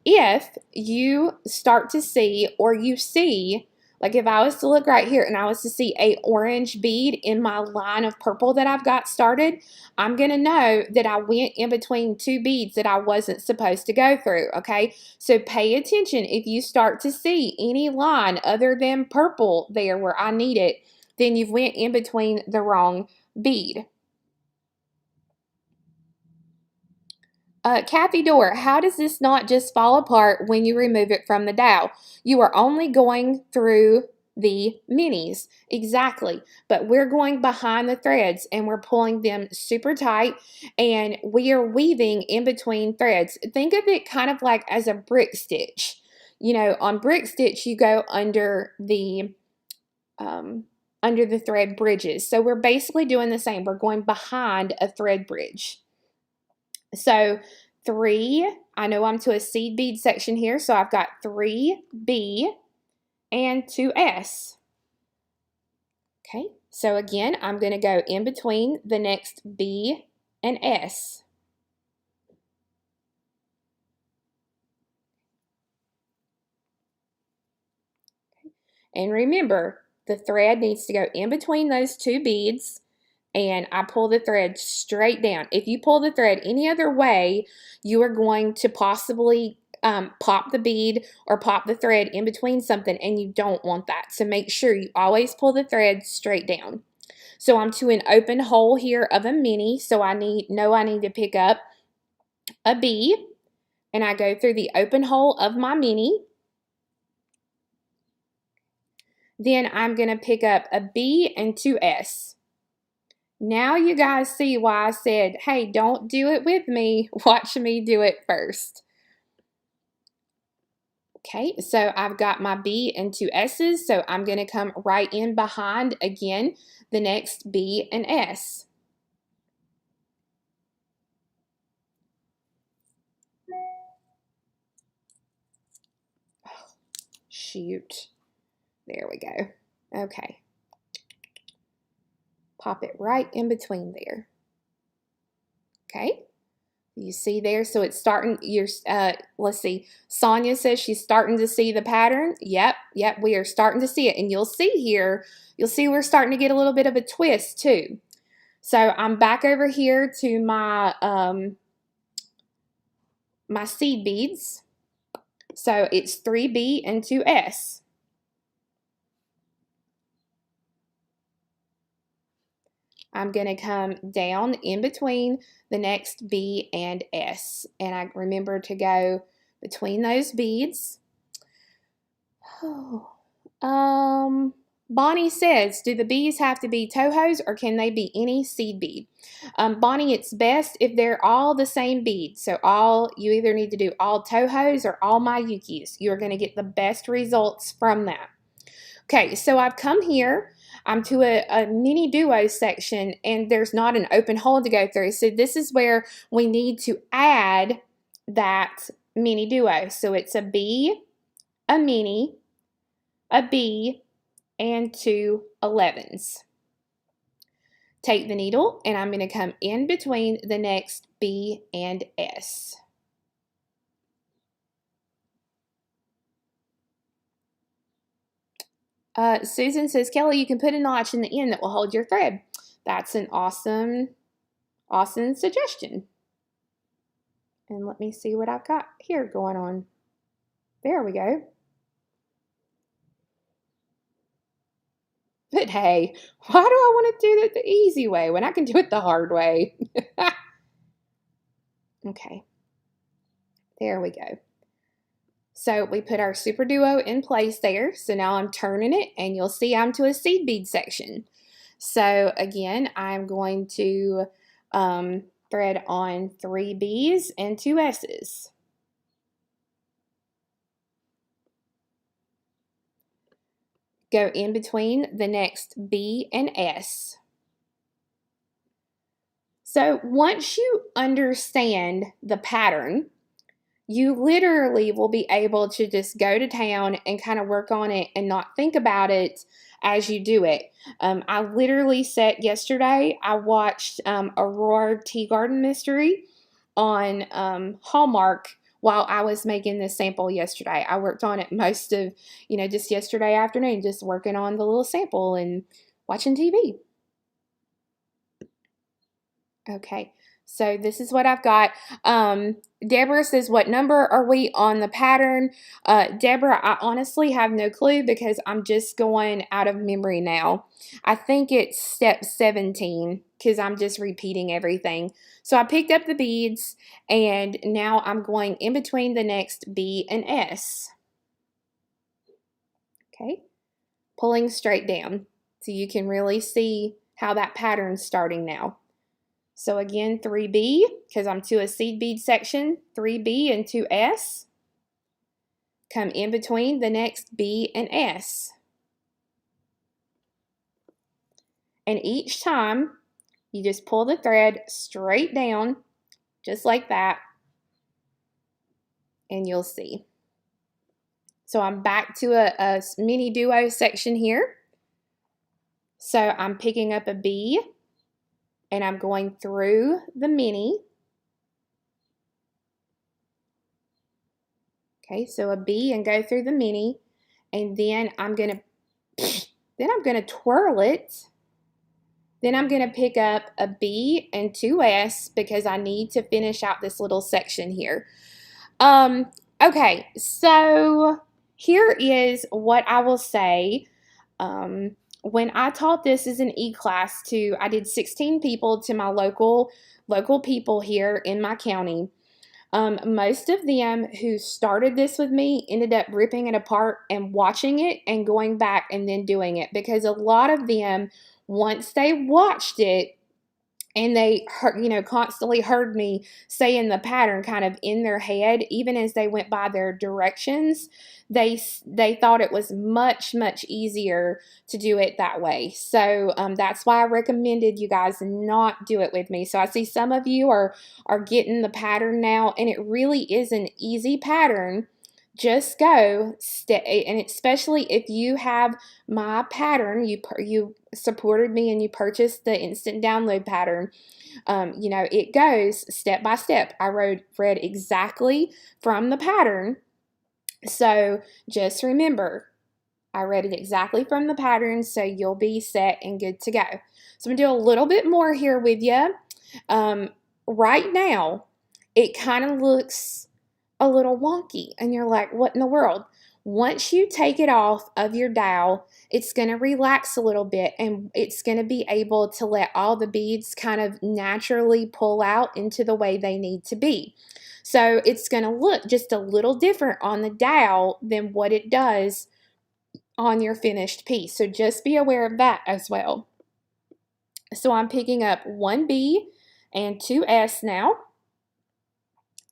If you start to see, or you see, like if I was to look right here and I was to see a orange bead in my line of purple that I've got started, I'm going to know that I went in between 2 beads that I wasn't supposed to go through, okay? So pay attention if you start to see any line other than purple there where I need it, then you've went in between the wrong bead. Kathy Dorr, how does this not just fall apart when you remove it from the dowel? You are only going through the minis. Exactly. But we're going behind the threads and we're pulling them super tight and we are weaving in between threads. Think of it kind of like as a brick stitch. You know, on brick stitch, you go under the thread bridges. So we're basically doing the same. We're going behind a thread bridge. So 3, I know I'm to a seed bead section here, so I've got 3 B and 2 S. Okay, so again, I'm going to go in between the next B and S. Okay. And remember, the thread needs to go in between those 2 beads. And I pull the thread straight down. If you pull the thread any other way, you are going to possibly pop the bead or pop the thread in between something, and you don't want that. So make sure you always pull the thread straight down. So I'm to an open hole here of a mini, so I need to pick up a B, and I go through the open hole of my mini. Then I'm going to pick up a B and 2 S. Now you guys see why I said, hey, don't do it with me. Watch me do it first. Okay, so I've got my B and 2 S's, so I'm going to come right in behind, again, the next B and S. Oh, shoot. There we go. Okay. Pop it right in between there. Okay. You see there, so it's starting, let's see, Sonia says she's starting to see the pattern. Yep, we are starting to see it. And you'll see here, we're starting to get a little bit of a twist too. So I'm back over here to my, my seed beads. So it's 3B and 2 S. I'm going to come down in between the next B and S. And I remember to go between those beads. Oh, Bonnie says, do the beads have to be Tohos or can they be any seed bead? Bonnie, it's best if they're all the same bead. So you either need to do all Tohos or all Mayukis. You're going to get the best results from that. Okay, so I've come here. I'm to a mini duo section and there's not an open hole to go through. So this is where we need to add that mini duo. So it's a B, a mini, a B, and 2 11s. Take the needle and I'm going to come in between the next B and S. Susan says, Kelly, you can put a notch in the end that will hold your thread. That's an awesome suggestion. And let me see what I've got here going on. There we go. But hey, why do I want to do it the easy way when I can do it the hard way? Okay, there we go. So we put our Super Duo in place there. So now I'm turning it and you'll see I'm to a seed bead section. So again, I'm going to thread on 3 B's and 2 S's. Go in between the next B and S. So once you understand the pattern, you literally will be able to just go to town and kind of work on it and not think about it as you do it. I literally sat yesterday, I watched Aurora Tea Garden Mystery on Hallmark while I was making this sample yesterday. I worked on it most of, just yesterday afternoon, just working on the little sample and watching TV. Okay, so this is what I've got. Deborah says, what number are we on the pattern? Deborah, I honestly have no clue because I'm just going out of memory now. I think it's step 17 because I'm just repeating everything. So I picked up the beads and now I'm going in between the next B and S. Okay, pulling straight down so you can really see how that pattern's starting now. So again, 3B, because I'm to a seed bead section, 3B and 2S. Come in between the next B and S. And each time, you just pull the thread straight down, just like that, and you'll see. So I'm back to a mini duo section here. So I'm picking up a B, and I'm going through the mini. Okay, so a B and go through the mini, and then I'm gonna twirl it. Then I'm gonna pick up a B and 2S because I need to finish out this little section here. Okay, so here is what I will say. When I taught this as an e-class to, I did 16 people to my local people here in my county. Most of them who started this with me ended up ripping it apart and watching it and going back and then doing it, because a lot of them, once they watched it and they heard, constantly heard me saying the pattern kind of in their head, even as they went by their directions, they thought it was much, much easier to do it that way. So that's why I recommended you guys not do it with me. So I see some of you are getting the pattern now, and it really is an easy pattern. Just go, and especially if you have my pattern, you supported me and you purchased the instant download pattern. It goes step by step. I read exactly from the pattern. So just remember, I read it exactly from the pattern, so you'll be set and good to go. So I'm going to do a little bit more here with you. Right now, it kind of looks a little wonky, and you're like, what in the world? Once you take it off of your dowel, it's going to relax a little bit, and it's going to be able to let all the beads kind of naturally pull out into the way they need to be. So it's going to look just a little different on the dowel than what it does on your finished piece. So just be aware of that as well. So I'm picking up 1 B and 2 S now.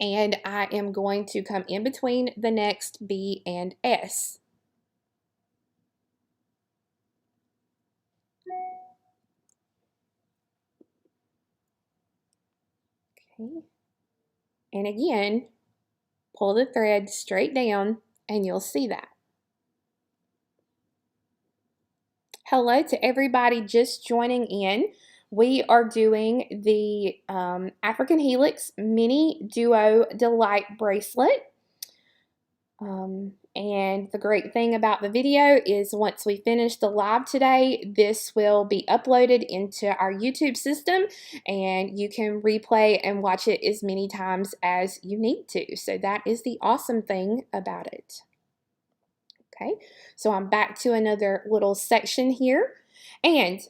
And I am going to come in between the next B and S. Okay. And again, pull the thread straight down and you'll see that. Hello to everybody just joining in. We are doing the African Helix Mini Duo Delite Bracelet. And the great thing about the video is once we finish the live today, this will be uploaded into our YouTube system and you can replay and watch it as many times as you need to. So that is the awesome thing about it. Okay, so I'm back to another little section here. And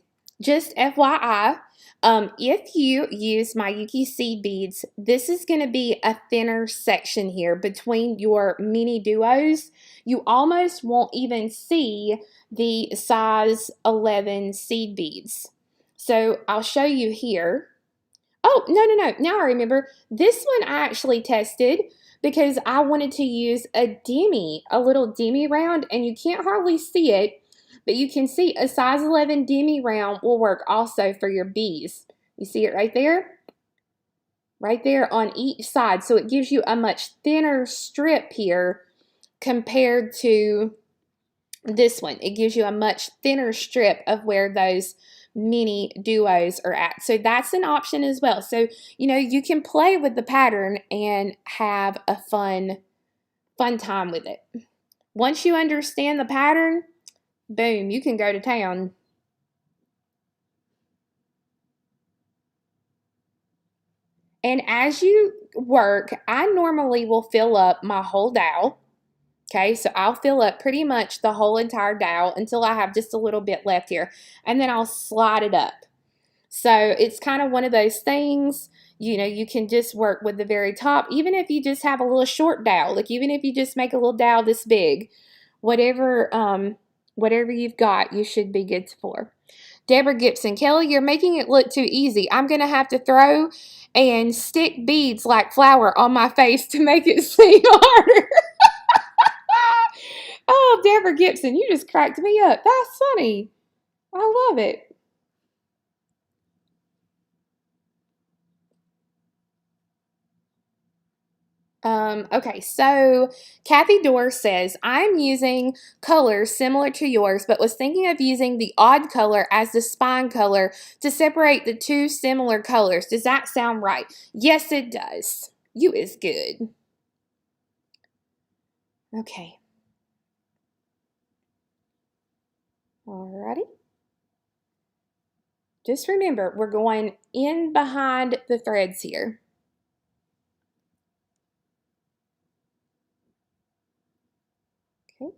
just FYI, if you use my Yuki seed beads, this is going to be a thinner section here between your mini duos. You almost won't even see the size 11 seed beads. So I'll show you here. Oh, no. Now I remember. This one I actually tested because I wanted to use a little demi round, and you can't hardly see it, but you can see a size 11 demi round will work also for your bees. You see it right there? Right there on each side. So it gives you a much thinner strip here compared to this one. It gives you a much thinner strip of where those mini duos are at. So that's an option as well. So, you know, you can play with the pattern and have a fun time with it. Once you understand the pattern, boom, you can go to town. And as you work, I normally will fill up my whole dowel. Okay, so I'll fill up pretty much the whole entire dowel until I have just a little bit left here. And then I'll slide it up. So it's kind of one of those things, you know, you can just work with the very top, even if you just have a little short dowel, like even if you just make a little dowel this big, whatever you've got, you should be good for. Deborah Gibson, Kelly, you're making it look too easy. I'm going to have to throw and stick beads like flour on my face to make it seem harder. Oh, Deborah Gibson, you just cracked me up. That's funny. I love it. Okay, so Kathy Dorr says, I'm using colors similar to yours, but was thinking of using the odd color as the spine color to separate the two similar colors. Does that sound right? Yes, it does. You is good. Okay. Alrighty. Just remember, we're going in behind the threads here. Okay.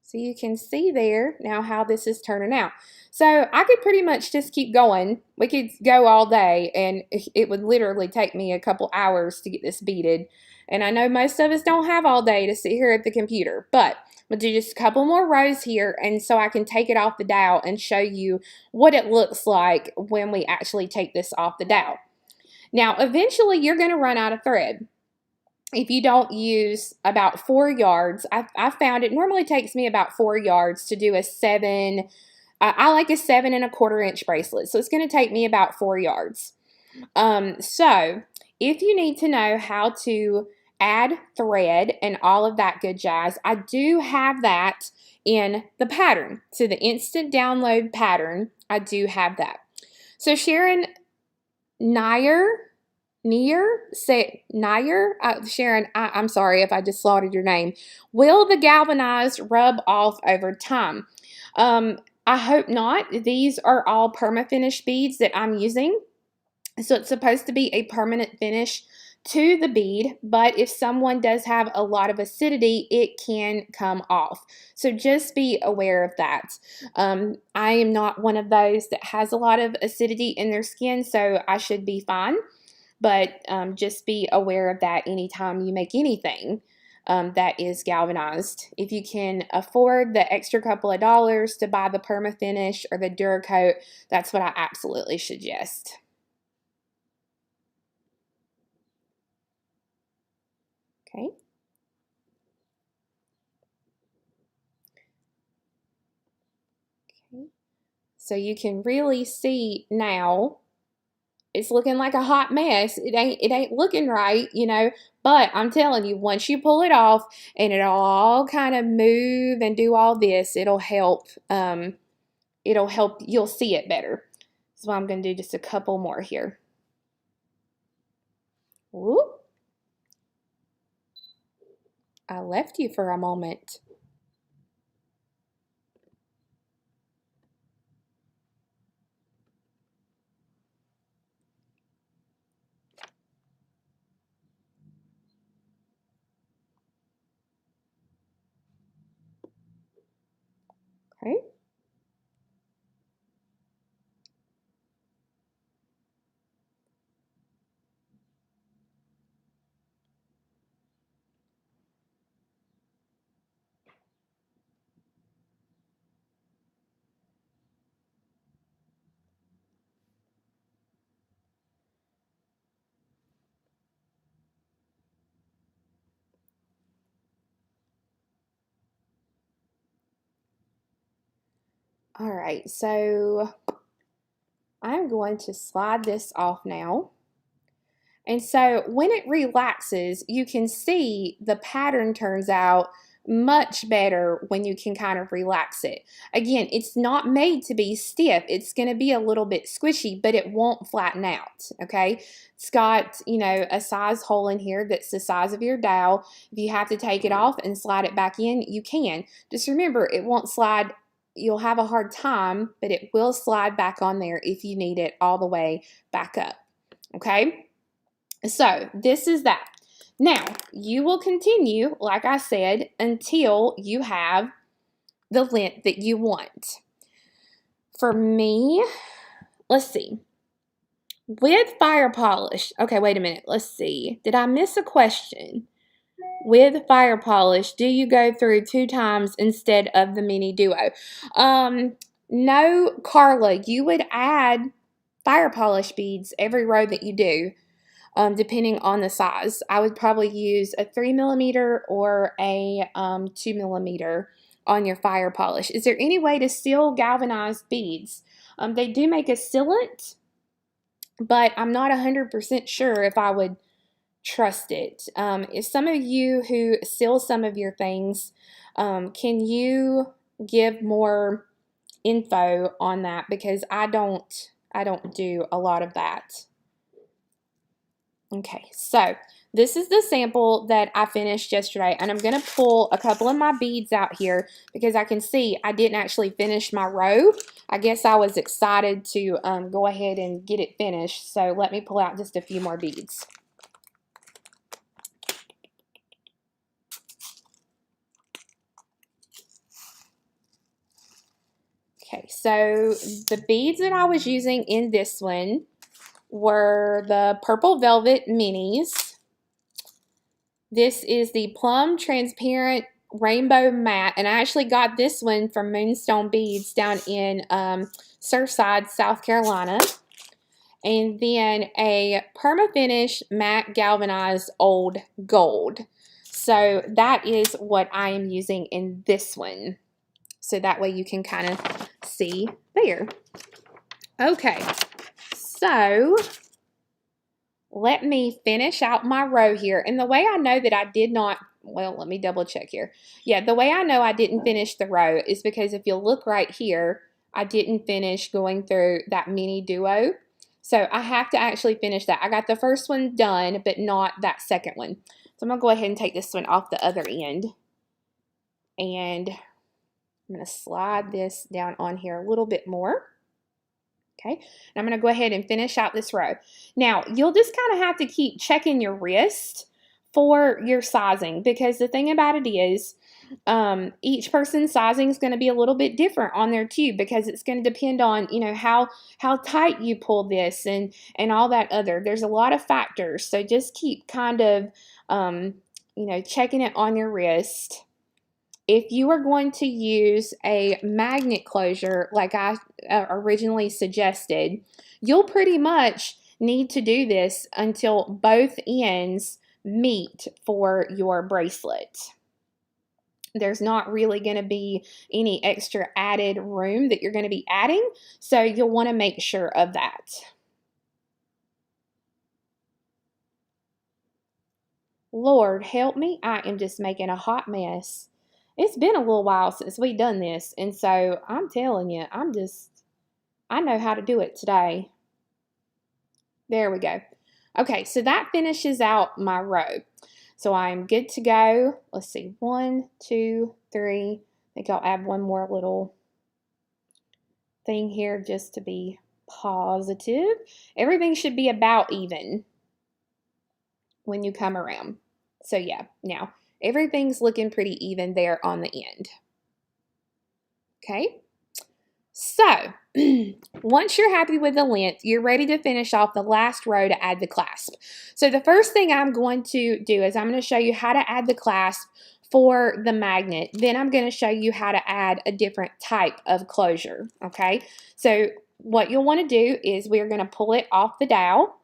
So you can see there now how this is turning out. So I could pretty much just keep going. We could go all day, and it would literally take me a couple hours to get this beaded. And I know most of us don't have all day to sit here at the computer, but we'll do just a couple more rows here, and so I can take it off the dowel and show you what it looks like when we actually take this off the dowel. Now, eventually you're going to run out of thread. If you don't use about 4 yards, I found it normally takes me about 4 yards to do a 7. I like a 7 1/4 inch bracelet, so it's going to take me about 4 yards. So if you need to know how to add thread and all of that good jazz, I do have that in the pattern. So the instant download pattern, I do have that. So Sharon Sharon, I'm sorry if I just slaughtered your name. Will the galvanized rub off over time? I hope not. These are all perma-finish beads that I'm using. So it's supposed to be a permanent finish to the bead, but if someone does have a lot of acidity, it can come off. So just be aware of that. I am not one of those that has a lot of acidity in their skin, so I should be fine. But just be aware of that anytime you make anything that is galvanized. If you can afford the extra couple of dollars to buy the perma finish or the Duracoat, that's what I absolutely suggest. Okay. Okay. So you can really see now it's looking like a hot mess. It ain't looking right, you know, but I'm telling you, once you pull it off and it'll all kind of move and do all this, it'll help, you'll see it better. So I'm going to do just a couple more here. Whoop. I left you for a moment. Okay. All right, so I'm going to slide this off now. And so when it relaxes, you can see the pattern turns out much better when you can kind of relax it. Again, it's not made to be stiff. It's going to be a little bit squishy, but it won't flatten out, okay? It's got, you know, a size hole in here that's the size of your dowel. If you have to take it off and slide it back in, you can. Just remember, it won't slide. You'll have a hard time, but it will slide back on there if you need it all the way back up, okay? So this is that. Now, you will continue, like I said, until you have the length that you want. For me, let's see. With fire polish, okay, wait a minute. Let's see. Did I miss a question? With fire polish, do you go through 2 times instead of the mini duo? No, Carla, you would add fire polish beads every row that you do. Depending on the size. I would probably use a 3mm or a 2mm on your fire polish. Is there any way to seal galvanized beads? They do make a sealant, but I'm not 100% sure if I would trust it. If some of you who seal some of your things, can you give more info on that? Because I don't do a lot of that. Okay, so this is the sample that I finished yesterday, and I'm going to pull a couple of my beads out here because I can see I didn't actually finish my row. I guess I was excited to go ahead and get it finished, so let me pull out just a few more beads. Okay, so the beads that I was using in this one were the Purple Velvet Minis. This is the Plum Transparent Rainbow Matte, and I actually got this one from Moonstone Beads down in Surfside, South Carolina. And then a Permafinish Matte Galvanized Old Gold. So that is what I am using in this one. So that way you can kind of see there. Okay, so let me finish out my row here. And the way I know that I did not, well, let me double check here. Yeah, the way I know I didn't finish the row is because if you'll look right here, I didn't finish going through that mini duo. So I have to actually finish that. I got the first one done, but not that second one. So I'm going to go ahead and take this one off the other end. And I'm going to slide this down on here a little bit more. Okay, and I'm going to go ahead and finish out this row. Now, you'll just kind of have to keep checking your wrist for your sizing, because the thing about it is each person's sizing is going to be a little bit different on their tube, because it's going to depend on, you know, how tight you pull this and all that other. There's a lot of factors, so just keep kind of, you know, checking it on your wrist. If you are going to use a magnet closure like I originally suggested, you'll pretty much need to do this until both ends meet for your bracelet. There's not really going to be any extra added room that you're going to be adding, so you'll want to make sure of that. Lord help me, I am just making a hot mess. It's been a little while since we've done this, and so I'm telling you, I know how to do it today. There we go. Okay, so that finishes out my row. So I'm good to go. Let's see, 1, 2, 3. I think I'll add one more little thing here just to be positive. Everything should be about even when you come around. So yeah, now everything's looking pretty even there on the end. Okay, so once you're happy with the length, you're ready to finish off the last row to add the clasp. So the first thing I'm going to do is I'm going to show you how to add the clasp for the magnet. Then I'm going to show you how to add a different type of closure. Okay, so what you'll want to do is we're going to pull it off the dowel.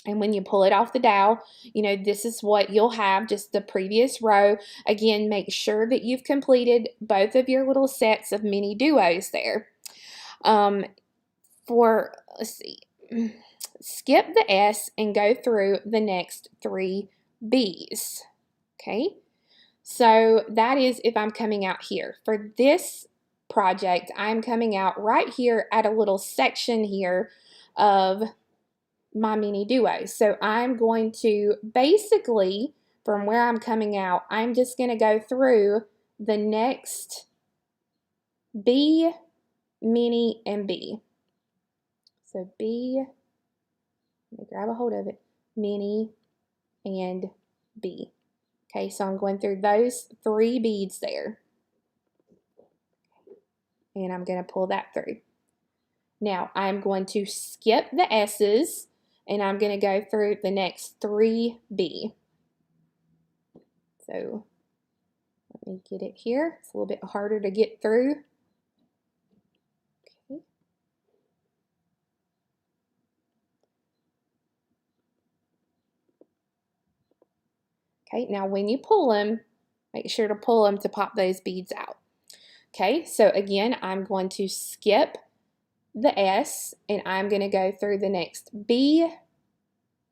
And when you pull it off the dowel, you know, this is what you'll have, just the previous row. Again, make sure that you've completed both of your little sets of mini duos there. Let's see, skip the S and go through the next 3 B's. Okay, so that is if I'm coming out here. For this project, I'm coming out right here at a little section here of my mini duo. So I'm going to basically, from where I'm coming out, I'm just going to go through the next B, mini, and B. So B, let me grab a hold of it, mini, and B. Okay, so I'm going through those 3 beads there. And I'm going to pull that through. Now I'm going to skip the S's and I'm going to go through the next 3 B. So let me get it here. It's a little bit harder to get through. Okay. Okay, now when you pull them, make sure to pull them to pop those beads out. Okay, so again, I'm going to skip the S and I'm going to go through the next B,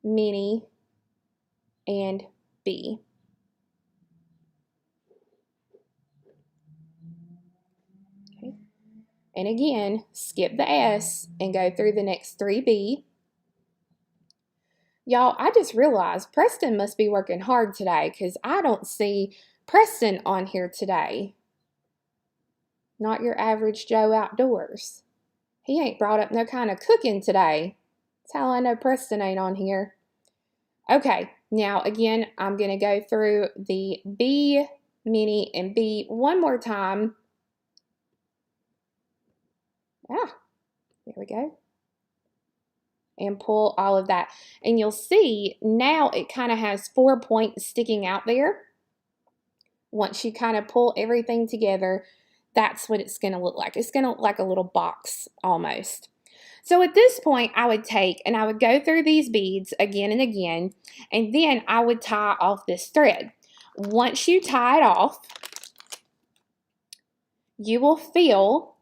mini, and B. Okay, and again, skip the S and go through the next 3 B. Y'all, I just realized Preston must be working hard today because I don't see Preston on here today. Not your average Joe outdoors. He ain't brought up no kind of cooking today. That's how I know Preston ain't on here. Okay, now again, I'm going to go through the B, mini, and B one more time. Ah, there we go. And pull all of that. And you'll see now it kind of has 4 points sticking out there. Once you kind of pull everything together, that's what it's going to look like. It's going to look like a little box almost. So at this point, I would take and I would go through these beads again and again, and then I would tie off this thread. Once you tie it off, you will feel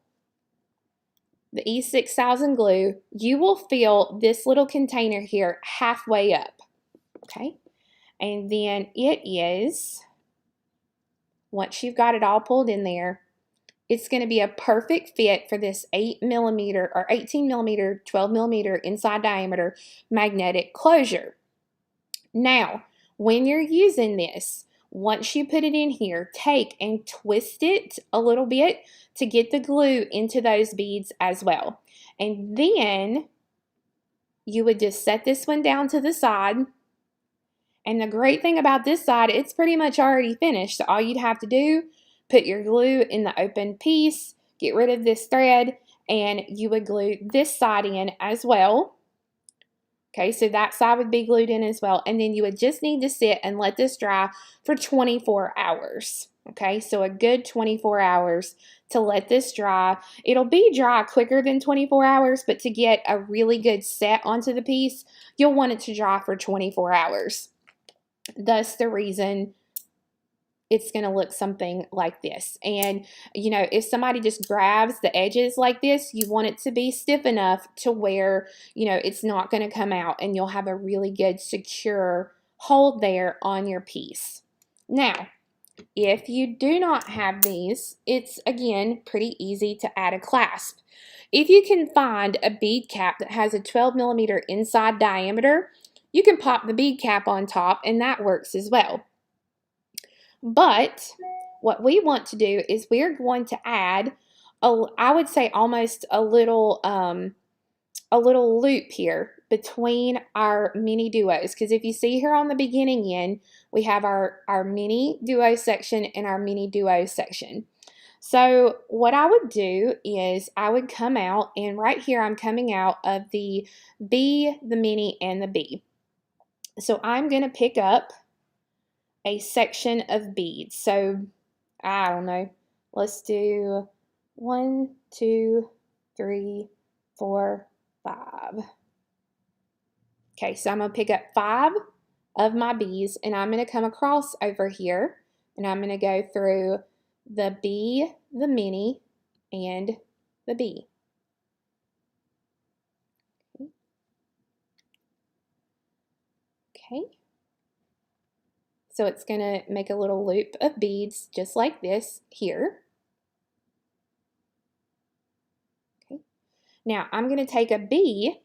the E6000 glue, you will fill this little container here halfway up, okay? And then it is, once you've got it all pulled in there, it's going to be a perfect fit for this 8mm or 18mm, 12mm inside diameter magnetic closure. Now, when you're using this, once you put it in here, take and twist it a little bit to get the glue into those beads as well. And then you would just set this one down to the side. And the great thing about this side, it's pretty much already finished. So all you'd have to do, put your glue in the open piece, get rid of this thread, and you would glue this side in as well. Okay, so that side would be glued in as well. And then you would just need to sit and let this dry for 24 hours. Okay, so a good 24 hours to let this dry. It'll be dry quicker than 24 hours, but to get a really good set onto the piece, you'll want it to dry for 24 hours. Thus the reason it's going to look something like this. And, you know, if somebody just grabs the edges like this, you want it to be stiff enough to where, you know, it's not going to come out and you'll have a really good secure hold there on your piece. Now, if you do not have these, it's, again, pretty easy to add a clasp. If you can find a bead cap that has a 12mm inside diameter, you can pop the bead cap on top and that works as well. But what we want to do is we're going to add, I would say almost a little loop here between our mini duos. Because if you see here on the beginning end, we have our mini duo section and our mini duo section. So what I would do is I would come out, and right here I'm coming out of the B, the mini, and the B. So I'm going to pick up a section of beads. So I don't know, let's do 1, 2, 3, 4, 5. Okay, so I'm going to pick up 5 of my bees, and I'm going to come across over here, and I'm going to go through the B, the mini, and the B. Okay. So it's going to make a little loop of beads just like this here. Okay. Now I'm going to take a B,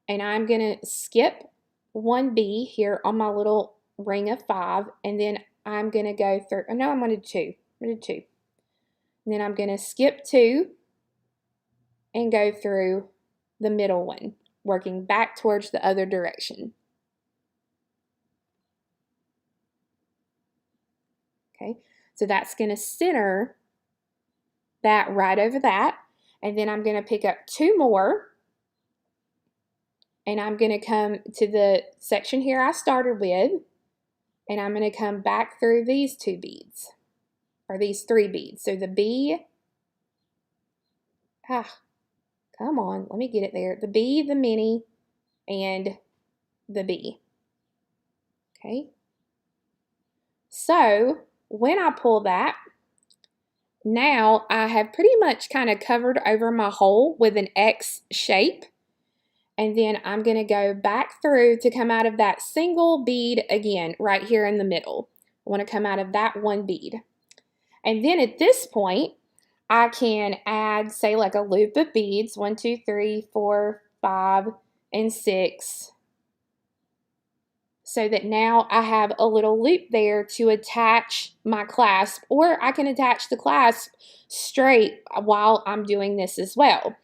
and I'm going to skip 1 B here on my little ring of 5, and then I'm going to go through, oh no, I'm going to do 2. I'm going to do 2. And then I'm going to skip 2 and go through the middle one, working back towards the other direction. Okay, so that's going to center that right over that, and then I'm going to pick up 2 more, and I'm going to come to the section here I started with, and I'm going to come back through these 2 beads, or these 3 beads. So the B, come on, let me get it there. The B, the mini, and the B. Okay. So when I pull that, now I have pretty much kind of covered over my hole with an X shape. And then I'm going to go back through to come out of that single bead again, right here in the middle. I want to come out of that 1 bead. And then at this point, I can add, say, like a loop of beads, 1, 2, 3, 4, 5, and 6. So that now I have a little loop there to attach my clasp, or I can attach the clasp straight while I'm doing this as well.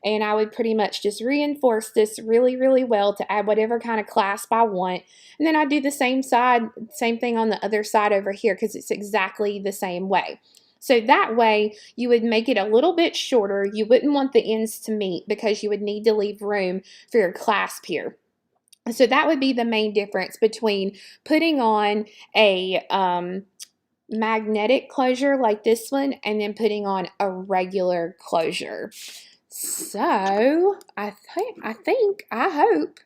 And I would pretty much just reinforce this really, really well to add whatever kind of clasp I want. And then I do the same thing on the other side over here, because it's exactly the same way. So that way you would make it a little bit shorter. You wouldn't want the ends to meet because you would need to leave room for your clasp here. So that would be the main difference between putting on a magnetic closure like this one and then putting on a regular closure. So I hope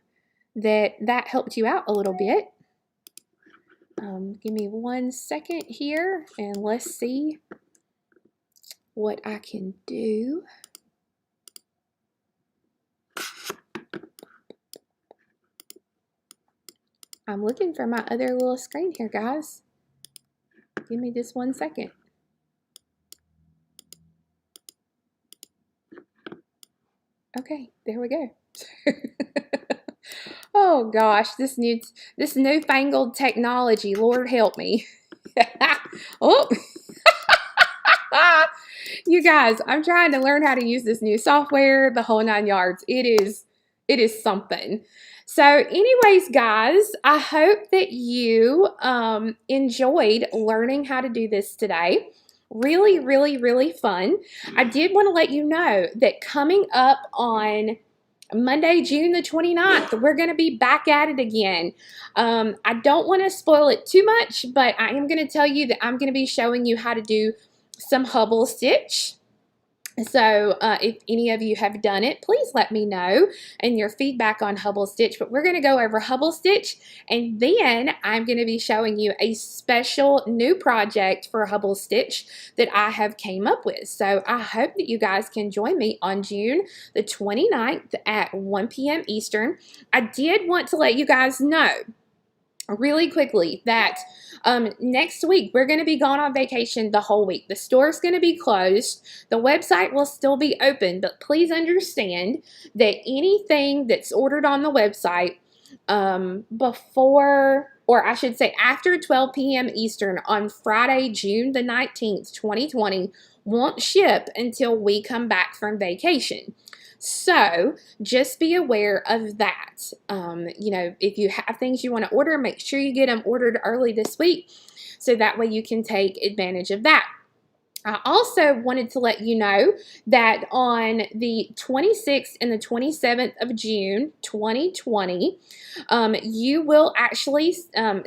that helped you out a little bit. Give me 1 second here, and let's see what I can do. I'm looking for my other little screen here, guys. Give me just 1 second. Okay, there we go. Oh gosh, this newfangled technology, Lord help me. Oh. You guys, I'm trying to learn how to use this new software, the whole 9 yards. It is something. So anyways, guys, I hope that you enjoyed learning how to do this today. Really, really, really fun. I did want to let you know that coming up on Monday, June the 29th, we're going to be back at it again. I don't want to spoil it too much, but I am going to tell you that I'm going to be showing you how to do some hubble stitch. So if any of you have done it, please let me know and your feedback on hubble stitch. But we're going to go over hubble stitch, and then I'm going to be showing you a special new project for hubble stitch that I have came up with. So I hope that you guys can join me on June the 29th at 1 p.m. Eastern. I did want to let you guys know really quickly that next week we're going to be gone on vacation the whole week. The store's going to be closed. The website will still be open, but please understand that anything that's ordered on the website before, or I should say after 12 p.m. Eastern on Friday, June the 19th, 2020 won't ship until we come back from vacation. So just be aware of that. You know, if you have things you want to order, make sure you get them ordered early this week so that way you can take advantage of that. I also wanted to let you know that on the 26th and the 27th of June, 2020, you will actually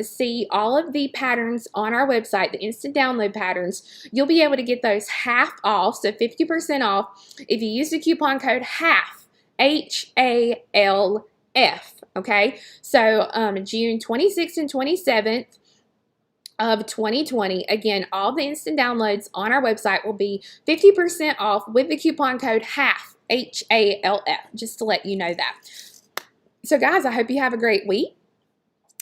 see all of the patterns on our website, the instant download patterns. You'll be able to get those half off, so 50% off, if you use the coupon code HALF, HALF. Okay, so June 26th and 27th of 2020. Again, all the instant downloads on our website will be 50% off with the coupon code HALF, H-A-L-F, just to let you know that. So guys, I hope you have a great week.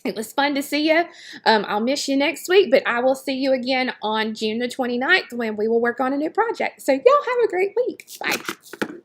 It was fun to see you. I'll miss you next week, but I will see you again on June the 29th when we will work on a new project. So y'all have a great week. Bye.